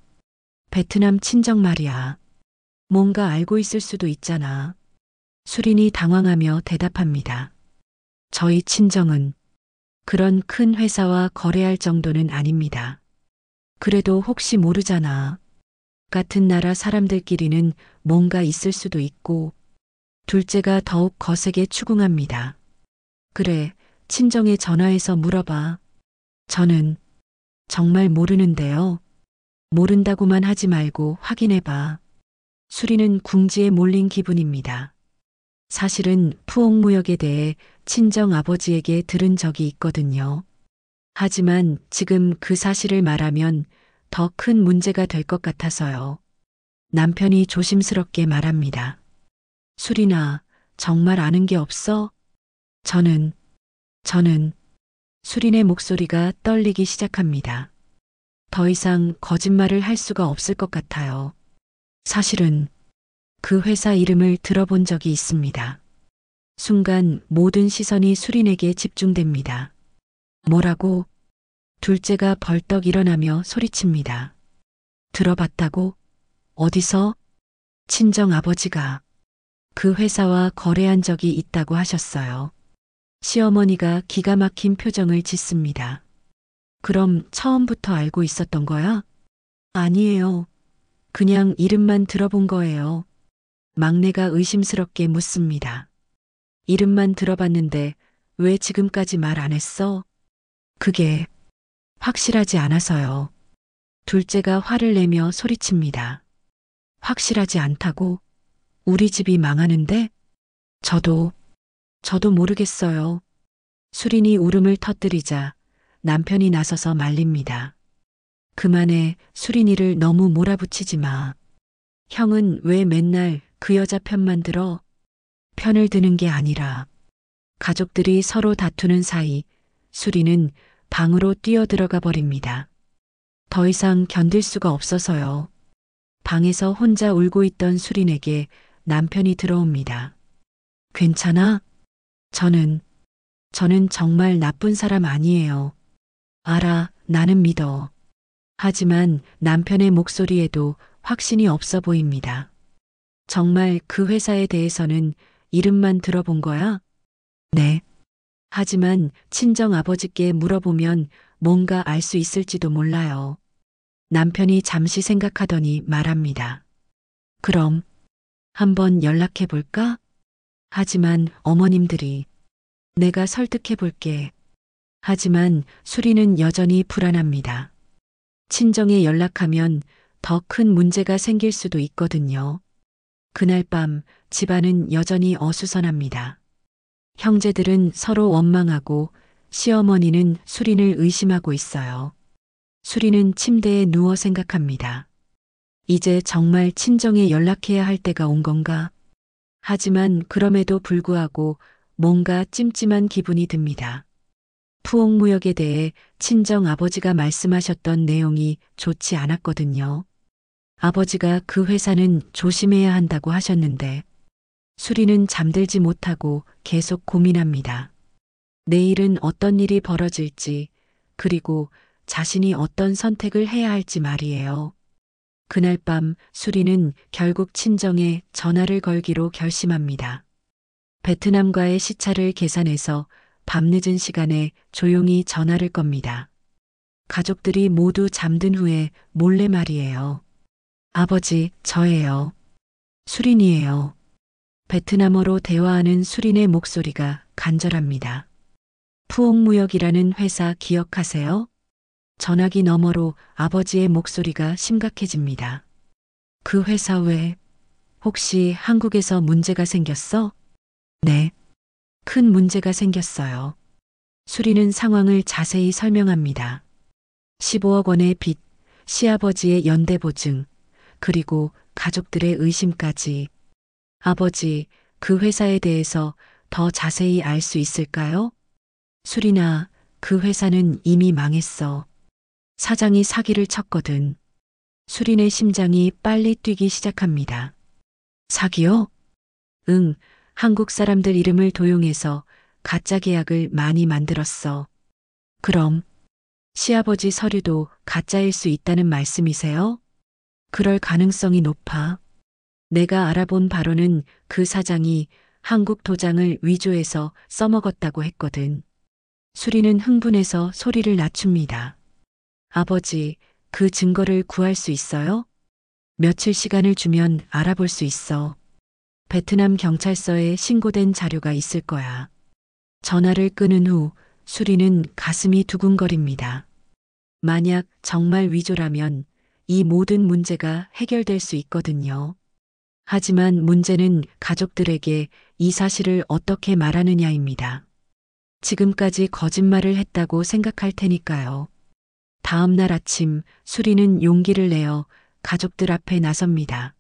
베트남 친정 말이야. 뭔가 알고 있을 수도 있잖아. 수린이 당황하며 대답합니다. 저희 친정은 그런 큰 회사와 거래할 정도는 아닙니다. 그래도 혹시 모르잖아. 같은 나라 사람들끼리는 뭔가 있을 수도 있고. 둘째가 더욱 거세게 추궁합니다. 그래, 친정에 전화해서 물어봐. 저는 정말 모르는데요. 모른다고만 하지 말고 확인해봐. 수리는 궁지에 몰린 기분입니다. 사실은 푸옥무역에 대해 친정 아버지에게 들은 적이 있거든요. 하지만 지금 그 사실을 말하면 더 큰 문제가 될 것 같아서요. 남편이 조심스럽게 말합니다. 수린아, 정말 아는 게 없어? 저는 수린의 목소리가 떨리기 시작합니다. 더 이상 거짓말을 할 수가 없을 것 같아요. 사실은 그 회사 이름을 들어본 적이 있습니다. 순간 모든 시선이 수린에게 집중됩니다. 뭐라고? 둘째가 벌떡 일어나며 소리칩니다. 들어봤다고? 어디서? 친정 아버지가 그 회사와 거래한 적이 있다고 하셨어요. 시어머니가 기가 막힌 표정을 짓습니다. 그럼 처음부터 알고 있었던 거야? 아니에요. 그냥 이름만 들어본 거예요. 막내가 의심스럽게 묻습니다. 이름만 들어봤는데 왜 지금까지 말 안 했어? 그게 확실하지 않아서요. 둘째가 화를 내며 소리칩니다. 확실하지 않다고? 우리 집이 망하는데? 저도 모르겠어요. 수린이 울음을 터뜨리자 남편이 나서서 말립니다. 그만해, 수린이를 너무 몰아붙이지 마. 형은 왜 맨날 그 여자 편만 들어? 편을 드는 게 아니라 가족들이 서로 다투는 사이 수린은 방으로 뛰어들어가 버립니다. 더 이상 견딜 수가 없어서요. 방에서 혼자 울고 있던 수린에게 남편이 들어옵니다. 괜찮아? 저는 정말 나쁜 사람 아니에요. 알아, 나는 믿어. 하지만 남편의 목소리에도 확신이 없어 보입니다. 정말 그 회사에 대해서는 이름만 들어본 거야? 네. 하지만 친정 아버지께 물어보면 뭔가 알 수 있을지도 몰라요. 남편이 잠시 생각하더니 말합니다. 그럼 한번 연락해 볼까? 하지만 어머님들이 내가 설득해 볼게. 하지만 수리는 여전히 불안합니다. 친정에 연락하면 더 큰 문제가 생길 수도 있거든요. 그날 밤 집안은 여전히 어수선합니다. 형제들은 서로 원망하고 시어머니는 수린을 의심하고 있어요. 수리는 침대에 누워 생각합니다. 이제 정말 친정에 연락해야 할 때가 온 건가? 하지만 그럼에도 불구하고 뭔가 찜찜한 기분이 듭니다. 푸옥무역에 대해 친정 아버지가 말씀하셨던 내용이 좋지 않았거든요. 아버지가 그 회사는 조심해야 한다고 하셨는데 수리는 잠들지 못하고 계속 고민합니다. 내일은 어떤 일이 벌어질지, 그리고 자신이 어떤 선택을 해야 할지 말이에요. 그날 밤 수리는 결국 친정에 전화를 걸기로 결심합니다. 베트남과의 시차를 계산해서 밤늦은 시간에 조용히 전화를 겁니다. 가족들이 모두 잠든 후에 몰래 말이에요. 아버지, 저예요. 수린이에요. 베트남어로 대화하는 수린의 목소리가 간절합니다. 푸옥무역이라는 회사 기억하세요? 전화기 너머로 아버지의 목소리가 심각해집니다. 그 회사 왜? 혹시 한국에서 문제가 생겼어? 네. 큰 문제가 생겼어요. 수리는 상황을 자세히 설명합니다. 15억 원의 빚, 시아버지의 연대보증, 그리고 가족들의 의심까지. 아버지, 그 회사에 대해서 더 자세히 알 수 있을까요? 수린아, 그 회사는 이미 망했어. 사장이 사기를 쳤거든. 수린의 심장이 빨리 뛰기 시작합니다. 사기요? 응, 한국 사람들 이름을 도용해서 가짜 계약을 많이 만들었어. 그럼 시아버지 서류도 가짜일 수 있다는 말씀이세요? 그럴 가능성이 높아. 내가 알아본 바로는 그 사장이 한국 도장을 위조해서 써먹었다고 했거든. 수리는 흥분해서 소리를 낮춥니다. 아버지, 그 증거를 구할 수 있어요? 며칠 시간을 주면 알아볼 수 있어. 베트남 경찰서에 신고된 자료가 있을 거야. 전화를 끊은 후 수리는 가슴이 두근거립니다. 만약 정말 위조라면 이 모든 문제가 해결될 수 있거든요. 하지만 문제는 가족들에게 이 사실을 어떻게 말하느냐입니다. 지금까지 거짓말을 했다고 생각할 테니까요. 다음 날 아침 수리는 용기를 내어 가족들 앞에 나섭니다.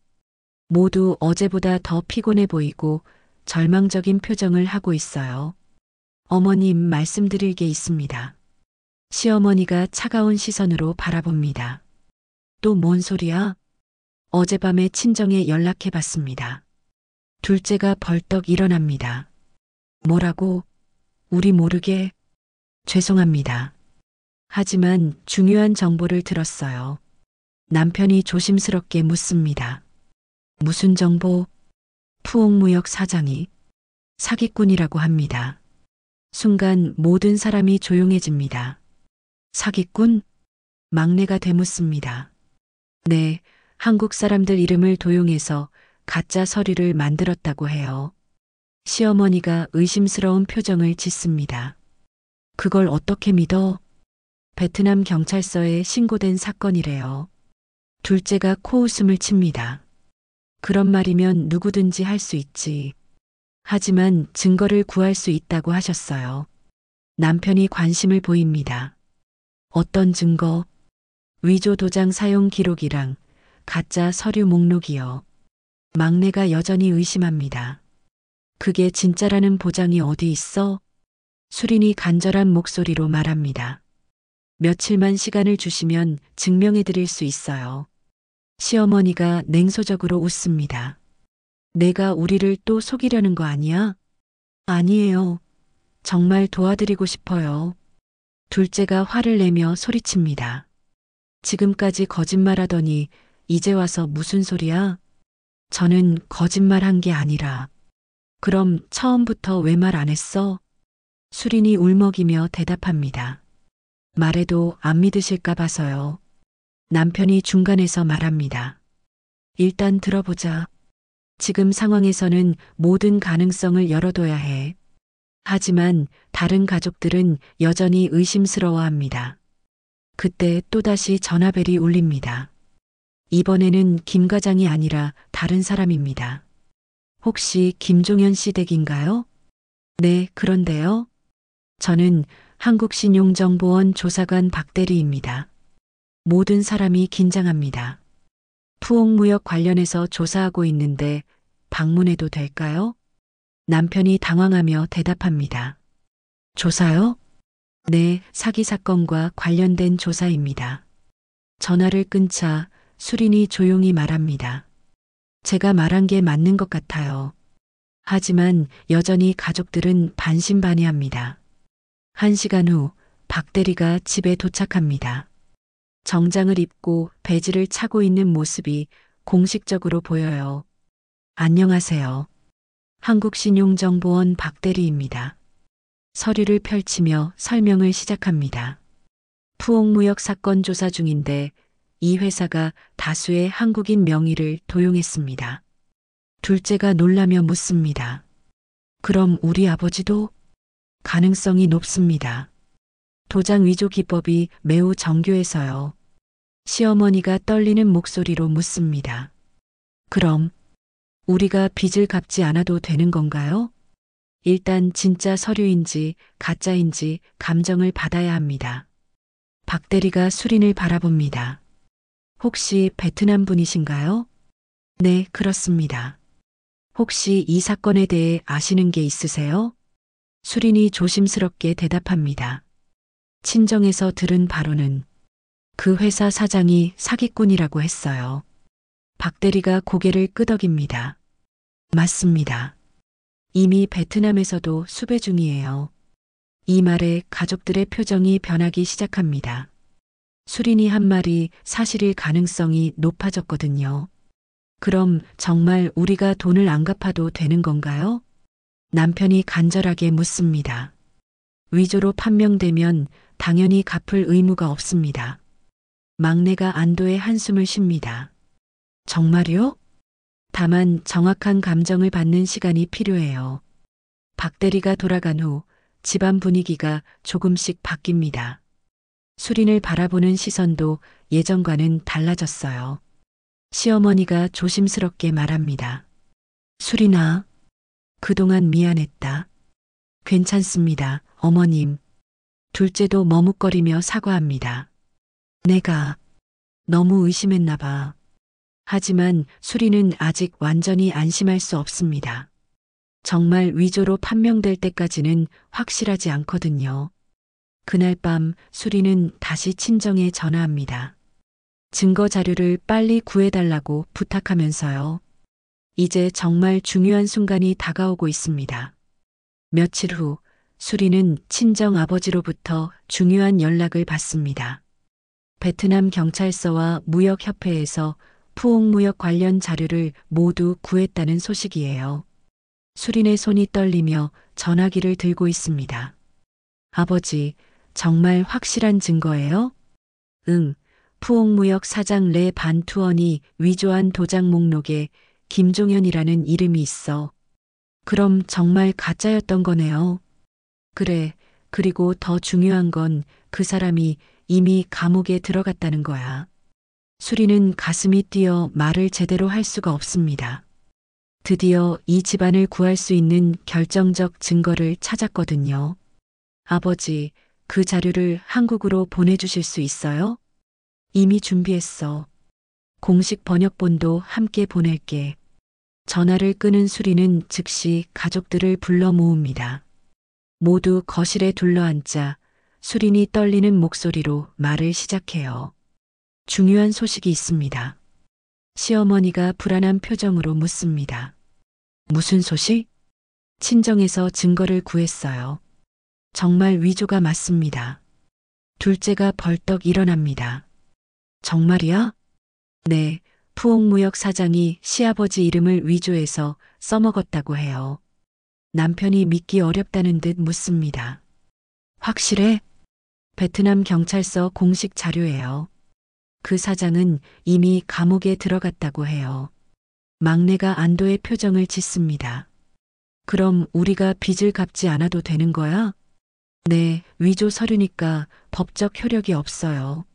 모두 어제보다 더 피곤해 보이고 절망적인 표정을 하고 있어요. 어머님, 말씀드릴 게 있습니다. 시어머니가 차가운 시선으로 바라봅니다. 또 뭔 소리야? 어젯밤에 친정에 연락해 봤습니다. 둘째가 벌떡 일어납니다. 뭐라고? 우리 모르게? 죄송합니다. 하지만 중요한 정보를 들었어요. 남편이 조심스럽게 묻습니다. 무슨 정보? 푸옥무역 사장이 사기꾼이라고 합니다. 순간 모든 사람이 조용해집니다. 사기꾼? 막내가 되묻습니다. 네, 한국 사람들 이름을 도용해서 가짜 서류를 만들었다고 해요. 시어머니가 의심스러운 표정을 짓습니다. 그걸 어떻게 믿어? 베트남 경찰서에 신고된 사건이래요. 둘째가 코웃음을 칩니다. 그런 말이면 누구든지 할 수 있지. 하지만 증거를 구할 수 있다고 하셨어요. 남편이 관심을 보입니다. 어떤 증거? 위조 도장 사용 기록이랑 가짜 서류 목록이요. 막내가 여전히 의심합니다. 그게 진짜라는 보장이 어디 있어? 수린이 간절한 목소리로 말합니다. 며칠만 시간을 주시면 증명해 드릴 수 있어요. 시어머니가 냉소적으로 웃습니다. 내가 우리를 또 속이려는 거 아니야? 아니에요. 정말 도와드리고 싶어요. 둘째가 화를 내며 소리칩니다. 지금까지 거짓말하더니 이제 와서 무슨 소리야? 저는 거짓말한 게 아니라. 그럼 처음부터 왜 말 안 했어? 수린이 울먹이며 대답합니다. 말해도 안 믿으실까 봐서요. 남편이 중간에서 말합니다. 일단 들어보자. 지금 상황에서는 모든 가능성을 열어둬야 해. 하지만 다른 가족들은 여전히 의심스러워합니다. 그때 또다시 전화벨이 울립니다. 이번에는 김 과장이 아니라 다른 사람입니다. 혹시 김종현 씨 댁인가요? 네, 그런데요. 저는 한국신용정보원 조사관 박대리입니다. 모든 사람이 긴장합니다. 푸옥무역 관련해서 조사하고 있는데 방문해도 될까요? 남편이 당황하며 대답합니다. 조사요? 네, 사기 사건과 관련된 조사입니다. 전화를 끊자 수린이 조용히 말합니다. 제가 말한 게 맞는 것 같아요. 하지만 여전히 가족들은 반신반의합니다. 1시간 후 박 대리가 집에 도착합니다. 정장을 입고 배지를 차고 있는 모습이 공식적으로 보여요. 안녕하세요. 한국신용정보원 박 대리입니다. 서류를 펼치며 설명을 시작합니다. 푸옥무역 사건 조사 중인데 이 회사가 다수의 한국인 명의를 도용했습니다. 둘째가 놀라며 묻습니다. 그럼 우리 아버지도? 가능성이 높습니다. 도장 위조 기법이 매우 정교해서요. 시어머니가 떨리는 목소리로 묻습니다. 그럼 우리가 빚을 갚지 않아도 되는 건가요? 일단 진짜 서류인지 가짜인지 감정을 받아야 합니다. 박 대리가 수린을 바라봅니다. 혹시 베트남 분이신가요? 네, 그렇습니다. 혹시 이 사건에 대해 아시는 게 있으세요? 수린이 조심스럽게 대답합니다. 친정에서 들은 바로는 그 회사 사장이 사기꾼이라고 했어요. 박 대리가 고개를 끄덕입니다. 맞습니다. 이미 베트남에서도 수배 중이에요. 이 말에 가족들의 표정이 변하기 시작합니다. 수린이 한 말이 사실일 가능성이 높아졌거든요. 그럼 정말 우리가 돈을 안 갚아도 되는 건가요? 남편이 간절하게 묻습니다. 위조로 판명되면 당연히 갚을 의무가 없습니다. 막내가 안도의 한숨을 쉽니다. 정말요? 다만 정확한 감정을 받는 시간이 필요해요. 박 대리가 돌아간 후 집안 분위기가 조금씩 바뀝니다. 수린을 바라보는 시선도 예전과는 달라졌어요. 시어머니가 조심스럽게 말합니다. 수린아, 그동안 미안했다. 괜찮습니다, 어머님. 둘째도 머뭇거리며 사과합니다. 내가 너무 의심했나 봐. 하지만 수리는 아직 완전히 안심할 수 없습니다. 정말 위조로 판명될 때까지는 확실하지 않거든요. 그날 밤 수리는 다시 친정에 전화합니다. 증거 자료를 빨리 구해달라고 부탁하면서요. 이제 정말 중요한 순간이 다가오고 있습니다. 며칠 후 수리는 친정 아버지로부터 중요한 연락을 받습니다. 베트남 경찰서와 무역협회에서 푸옥무역 관련 자료를 모두 구했다는 소식이에요. 수린의 손이 떨리며 전화기를 들고 있습니다. 아버지, 정말 확실한 증거예요? 응, 푸옥무역 사장 레 반투언이 위조한 도장 목록에 김종현이라는 이름이 있어. 그럼 정말 가짜였던 거네요. 그래, 그리고 더 중요한 건 그 사람이 이미 감옥에 들어갔다는 거야. 수리는 가슴이 뛰어 말을 제대로 할 수가 없습니다. 드디어 이 집안을 구할 수 있는 결정적 증거를 찾았거든요. 아버지, 그 자료를 한국으로 보내주실 수 있어요? 이미 준비했어. 공식 번역본도 함께 보낼게. 전화를 끄는 수리는 즉시 가족들을 불러 모읍니다. 모두 거실에 둘러앉자 수린이 떨리는 목소리로 말을 시작해요. 중요한 소식이 있습니다. 시어머니가 불안한 표정으로 묻습니다. 무슨 소식? 친정에서 증거를 구했어요. 정말 위조가 맞습니다. 둘째가 벌떡 일어납니다. 정말이야? 네, 푸옥무역 사장이 시아버지 이름을 위조해서 써먹었다고 해요. 남편이 믿기 어렵다는 듯 묻습니다. 확실해? 베트남 경찰서 공식 자료예요. 그 사장은 이미 감옥에 들어갔다고 해요. 막내가 안도의 표정을 짓습니다. 그럼 우리가 빚을 갚지 않아도 되는 거야? 네, 위조 서류니까 법적 효력이 없어요.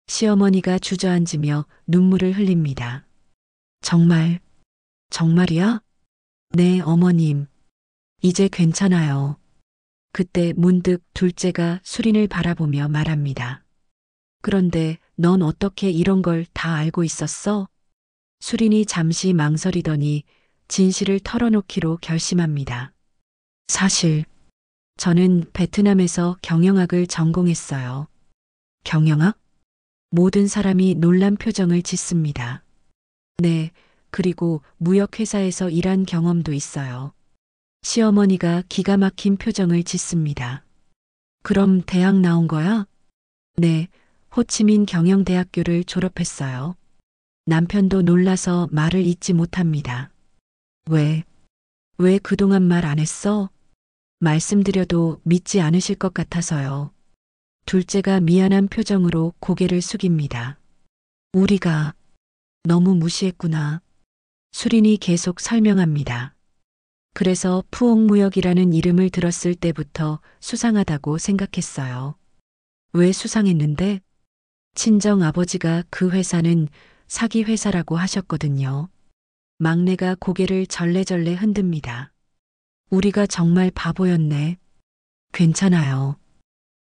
시어머니가 주저앉으며 눈물을 흘립니다. 정말이야? 네, 어머님. 이제 괜찮아요. 그때 문득 둘째가 수린을 바라보며 말합니다. 그런데 넌 어떻게 이런 걸 다 알고 있었어? 수린이 잠시 망설이더니 진실을 털어놓기로 결심합니다. 사실, 저는 베트남에서 경영학을 전공했어요. 경영학? 모든 사람이 놀란 표정을 짓습니다. 네, 그리고 무역회사에서 일한 경험도 있어요. 시어머니가 기가 막힌 표정을 짓습니다. 그럼 대학 나온 거야? 네, 호치민 경영대학교를 졸업했어요. 남편도 놀라서 말을 잇지 못합니다. 왜 그동안 말 안 했어? 말씀드려도 믿지 않으실 것 같아서요. 둘째가 미안한 표정으로 고개를 숙입니다. 우리가 너무 무시했구나. 수린이 계속 설명합니다. 그래서 푸옥무역이라는 이름을 들었을 때부터 수상하다고 생각했어요. 왜 수상했는데? 친정 아버지가 그 회사는 사기 회사라고 하셨거든요. 막내가 고개를 절레절레 흔듭니다. 우리가 정말 바보였네. 괜찮아요.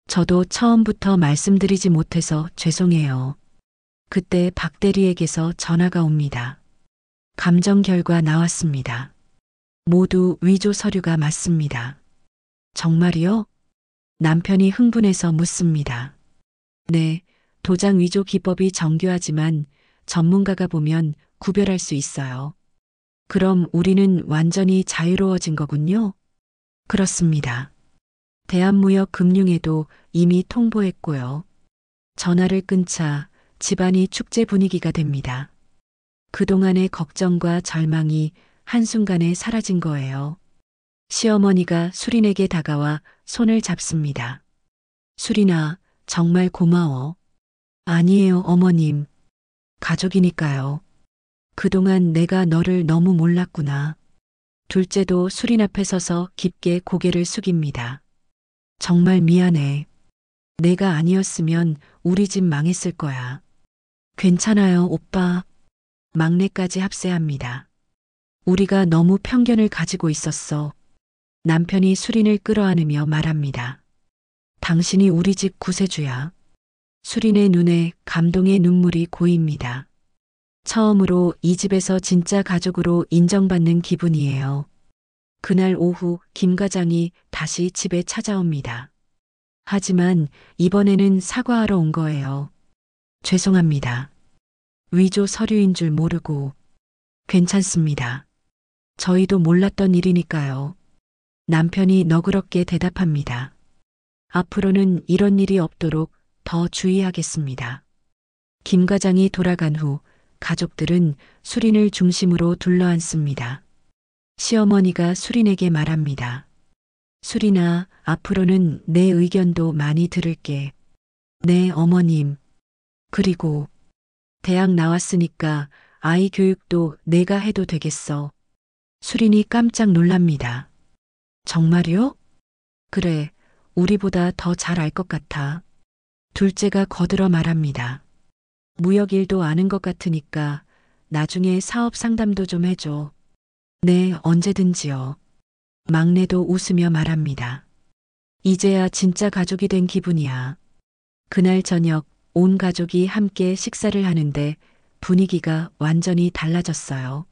저도 처음부터 말씀드리지 못해서 죄송해요. 그때 박 대리에게서 전화가 옵니다. 감정 결과 나왔습니다. 모두 위조 서류가 맞습니다. 정말이요? 남편이 흥분해서 묻습니다. 네, 도장 위조 기법이 정교하지만 전문가가 보면 구별할 수 있어요. 그럼 우리는 완전히 자유로워진 거군요? 그렇습니다. 대한무역금융에도 이미 통보했고요. 전화를 끊자 집안이 축제 분위기가 됩니다. 그동안의 걱정과 절망이 한순간에 사라진 거예요. 시어머니가 수린에게 다가와 손을 잡습니다. 수린아, 정말 고마워. 아니에요, 어머님. 가족이니까요. 그동안 내가 너를 너무 몰랐구나. 둘째도 수린 앞에 서서 깊게 고개를 숙입니다. 정말 미안해. 내가 아니었으면 우리 집 망했을 거야. 괜찮아요, 오빠. 막내까지 합세합니다. 우리가 너무 편견을 가지고 있었어. 남편이 수린을 끌어안으며 말합니다. 당신이 우리 집 구세주야. 수린의 눈에 감동의 눈물이 고입니다. 처음으로 이 집에서 진짜 가족으로 인정받는 기분이에요. 그날 오후 김 과장이 다시 집에 찾아옵니다. 하지만 이번에는 사과하러 온 거예요. 죄송합니다. 위조 서류인 줄 모르고. 괜찮습니다. 저희도 몰랐던 일이니까요. 남편이 너그럽게 대답합니다. 앞으로는 이런 일이 없도록 더 주의하겠습니다. 김 과장이 돌아간 후 가족들은 수린을 중심으로 둘러앉습니다. 시어머니가 수린에게 말합니다. 수린아, 앞으로는 내 의견도 많이 들을게. 네, 어머님. 그리고 대학 나왔으니까 아이 교육도 내가 해도 되겠어. 수린이 깜짝 놀랍니다. 정말요? 그래, 우리보다 더 잘 알 것 같아. 둘째가 거들어 말합니다. 무역 일도 아는 것 같으니까 나중에 사업 상담도 좀 해줘. 네, 언제든지요. 막내도 웃으며 말합니다. 이제야 진짜 가족이 된 기분이야. 그날 저녁 온 가족이 함께 식사를 하는데 분위기가 완전히 달라졌어요.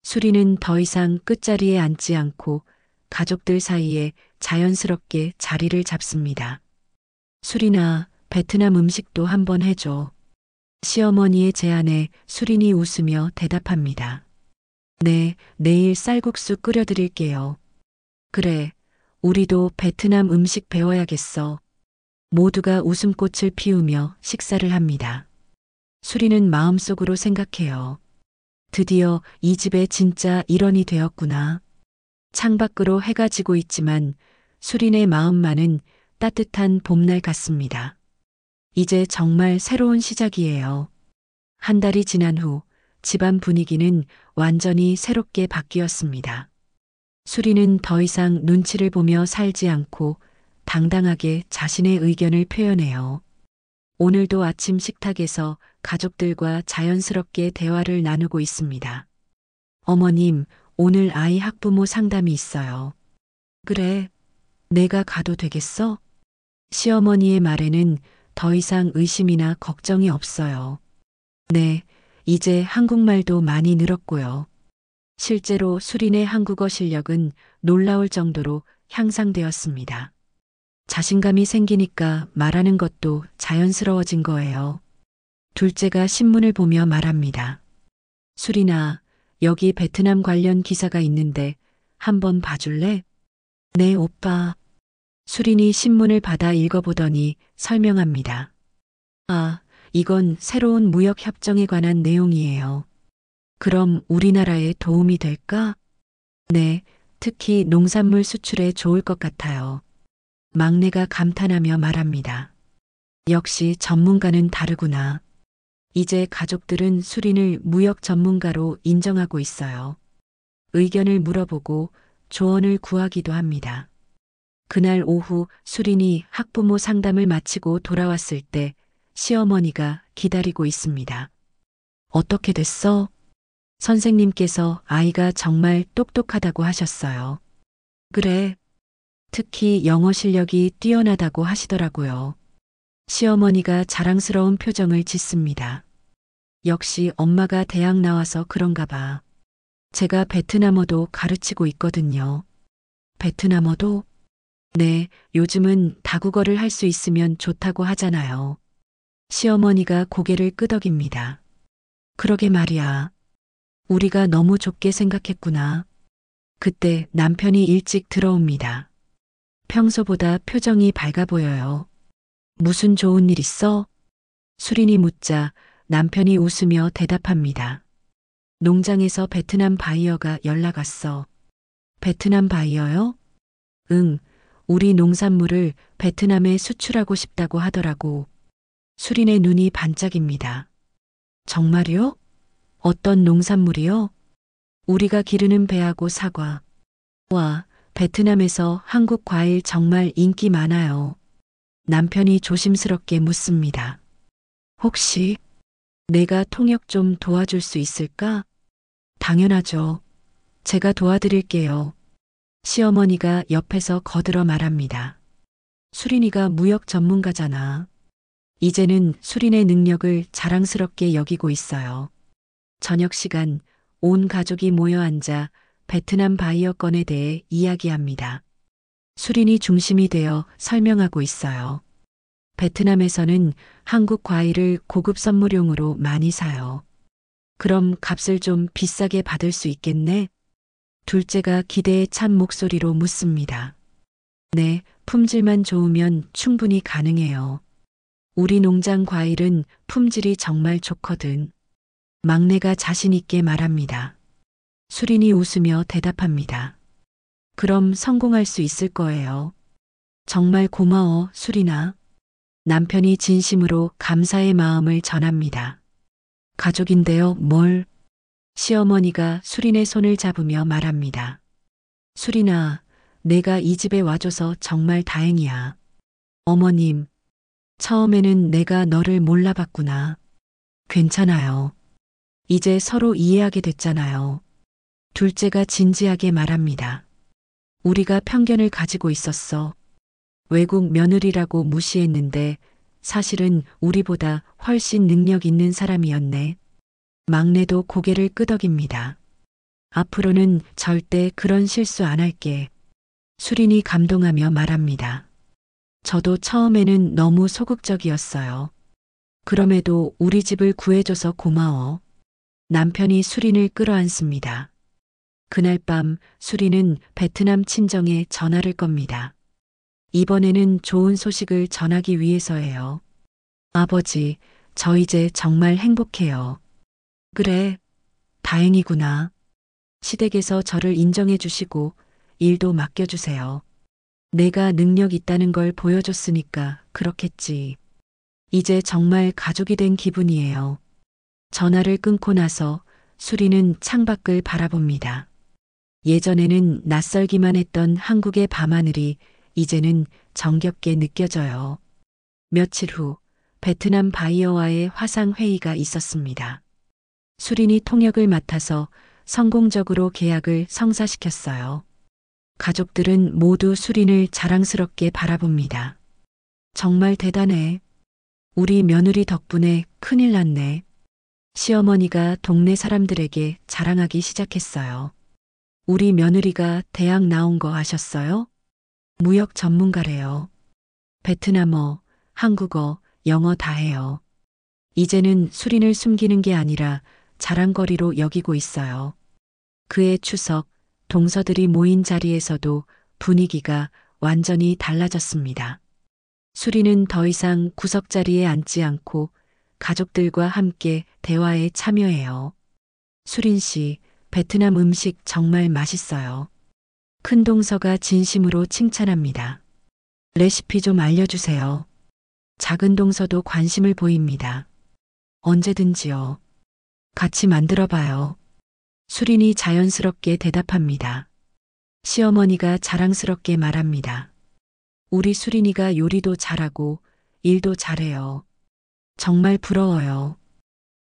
수리는 더 이상 끝자리에 앉지 않고 가족들 사이에 자연스럽게 자리를 잡습니다. 수린아, 베트남 음식도 한번 해줘. 시어머니의 제안에 수린이 웃으며 대답합니다. 네, 내일 쌀국수 끓여드릴게요. 그래, 우리도 베트남 음식 배워야겠어. 모두가 웃음꽃을 피우며 식사를 합니다. 수리는 마음속으로 생각해요. 드디어 이 집의 진짜 일원이 되었구나. 창밖으로 해가 지고 있지만 수린의 마음만은 따뜻한 봄날 같습니다. 이제 정말 새로운 시작이에요. 한 달이 지난 후 집안 분위기는 완전히 새롭게 바뀌었습니다. 수리는 더 이상 눈치를 보며 살지 않고 당당하게 자신의 의견을 표현해요. 오늘도 아침 식탁에서 가족들과 자연스럽게 대화를 나누고 있습니다. 어머님, 오늘 아이 학부모 상담이 있어요. 그래, 내가 가도 되겠어? 시어머니의 말에는 더 이상 의심이나 걱정이 없어요. 네, 이제 한국말도 많이 늘었고요. 실제로 수린의 한국어 실력은 놀라울 정도로 향상되었습니다. 자신감이 생기니까 말하는 것도 자연스러워진 거예요. 둘째가 신문을 보며 말합니다. 수린아, 여기 베트남 관련 기사가 있는데 한번 봐줄래? 네, 오빠. 수린이 신문을 받아 읽어보더니 설명합니다. 아, 이건 새로운 무역 협정에 관한 내용이에요. 그럼 우리나라에 도움이 될까? 네, 특히 농산물 수출에 좋을 것 같아요. 막내가 감탄하며 말합니다. 역시 전문가는 다르구나. 이제 가족들은 수린을 무역 전문가로 인정하고 있어요. 의견을 물어보고 조언을 구하기도 합니다. 그날 오후 수린이 학부모 상담을 마치고 돌아왔을 때 시어머니가 기다리고 있습니다. 어떻게 됐어? 선생님께서 아이가 정말 똑똑하다고 하셨어요. 그래. 특히 영어 실력이 뛰어나다고 하시더라고요. 시어머니가 자랑스러운 표정을 짓습니다. 역시 엄마가 대학 나와서 그런가 봐. 제가 베트남어도 가르치고 있거든요. 베트남어도? 네, 요즘은 다국어를 할 수 있으면 좋다고 하잖아요. 시어머니가 고개를 끄덕입니다. 그러게 말이야. 우리가 너무 좁게 생각했구나. 그때 남편이 일찍 들어옵니다. 평소보다 표정이 밝아 보여요. 무슨 좋은 일 있어? 수린이 묻자 남편이 웃으며 대답합니다. 농장에서 베트남 바이어가 연락 왔어. 베트남 바이어요? 응, 우리 농산물을 베트남에 수출하고 싶다고 하더라고. 수린의 눈이 반짝입니다. 정말요? 어떤 농산물이요? 우리가 기르는 배하고 사과. 와, 베트남에서 한국 과일 정말 인기 많아요. 남편이 조심스럽게 묻습니다. 혹시 내가 통역 좀 도와줄 수 있을까? 당연하죠. 제가 도와드릴게요. 시어머니가 옆에서 거들어 말합니다. 수린이가 무역 전문가잖아. 이제는 수린의 능력을 자랑스럽게 여기고 있어요. 저녁 시간 온 가족이 모여 앉아 베트남 바이어 건에 대해 이야기합니다. 수린이 중심이 되어 설명하고 있어요. 베트남에서는 한국 과일을 고급 선물용으로 많이 사요. 그럼 값을 좀 비싸게 받을 수 있겠네? 둘째가 기대에 찬 목소리로 묻습니다. 네, 품질만 좋으면 충분히 가능해요. 우리 농장 과일은 품질이 정말 좋거든. 막내가 자신 있게 말합니다. 수린이 웃으며 대답합니다. 그럼 성공할 수 있을 거예요. 정말 고마워, 수린아. 남편이 진심으로 감사의 마음을 전합니다. 가족인데요, 뭘? 시어머니가 수린의 손을 잡으며 말합니다. 수린아, 내가 이 집에 와줘서 정말 다행이야. 어머님, 처음에는 내가 너를 몰라봤구나. 괜찮아요. 이제 서로 이해하게 됐잖아요. 둘째가 진지하게 말합니다. 우리가 편견을 가지고 있었어. 외국 며느리라고 무시했는데 사실은 우리보다 훨씬 능력 있는 사람이었네. 막내도 고개를 끄덕입니다. 앞으로는 절대 그런 실수 안 할게. 수린이 감동하며 말합니다. 저도 처음에는 너무 소극적이었어요. 그럼에도 우리 집을 구해줘서 고마워. 남편이 수린을 끌어안습니다. 그날 밤 수린은 베트남 친정에 전화를 겁니다. 이번에는 좋은 소식을 전하기 위해서예요. 아버지, 저 이제 정말 행복해요. 그래, 다행이구나. 시댁에서 저를 인정해 주시고 일도 맡겨주세요. 내가 능력 있다는 걸 보여줬으니까 그렇겠지. 이제 정말 가족이 된 기분이에요. 전화를 끊고 나서 수리는 창밖을 바라봅니다. 예전에는 낯설기만 했던 한국의 밤하늘이 이제는 정겹게 느껴져요. 며칠 후 베트남 바이어와의 화상회의가 있었습니다. 수린이 통역을 맡아서 성공적으로 계약을 성사시켰어요. 가족들은 모두 수린을 자랑스럽게 바라봅니다. 정말 대단해. 우리 며느리 덕분에 큰일 났네. 시어머니가 동네 사람들에게 자랑하기 시작했어요. 우리 며느리가 대학 나온 거 아셨어요? 무역 전문가래요. 베트남어, 한국어, 영어 다 해요. 이제는 수린을 숨기는 게 아니라 자랑거리로 여기고 있어요. 그해 추석, 동서들이 모인 자리에서도 분위기가 완전히 달라졌습니다. 수린은 더 이상 구석자리에 앉지 않고 가족들과 함께 대화에 참여해요. 수린 씨, 베트남 음식 정말 맛있어요. 큰 동서가 진심으로 칭찬합니다. 레시피 좀 알려주세요. 작은 동서도 관심을 보입니다. 언제든지요. 같이 만들어 봐요. 수린이 자연스럽게 대답합니다. 시어머니가 자랑스럽게 말합니다. 우리 수린이가 요리도 잘하고 일도 잘해요. 정말 부러워요.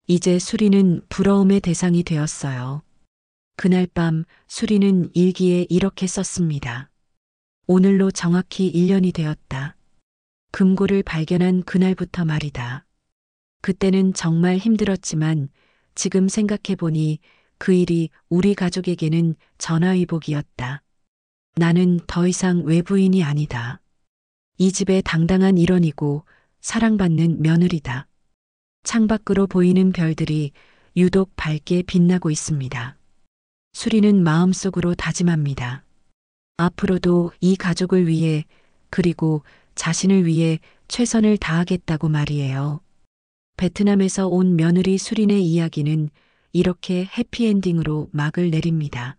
이제 수린은 부러움의 대상이 되었어요. 그날 밤 수린은 일기에 이렇게 썼습니다. 오늘로 정확히 1년이 되었다. 금고를 발견한 그날부터 말이다. 그때는 정말 힘들었지만 지금 생각해보니 그 일이 우리 가족에게는 전화위복이었다. 나는 더 이상 외부인이 아니다. 이 집의 당당한 일원이고 사랑받는 며느리다. 창밖으로 보이는 별들이 유독 밝게 빛나고 있습니다. 수리는 마음속으로 다짐합니다. 앞으로도 이 가족을 위해 그리고 자신을 위해 최선을 다하겠다고 말이에요. 베트남에서 온 며느리 수린의 이야기는 이렇게 해피엔딩으로 막을 내립니다.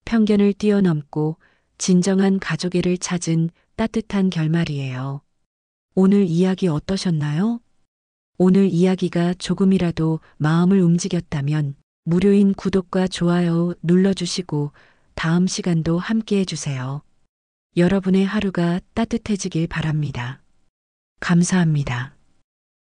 편견을 뛰어넘고 진정한 가족애를 찾은 따뜻한 결말이에요. 오늘 이야기 어떠셨나요? 오늘 이야기가 조금이라도 마음을 움직였다면 무료인 구독과 좋아요 눌러주시고 다음 시간도 함께 해주세요. 여러분의 하루가 따뜻해지길 바랍니다. 감사합니다.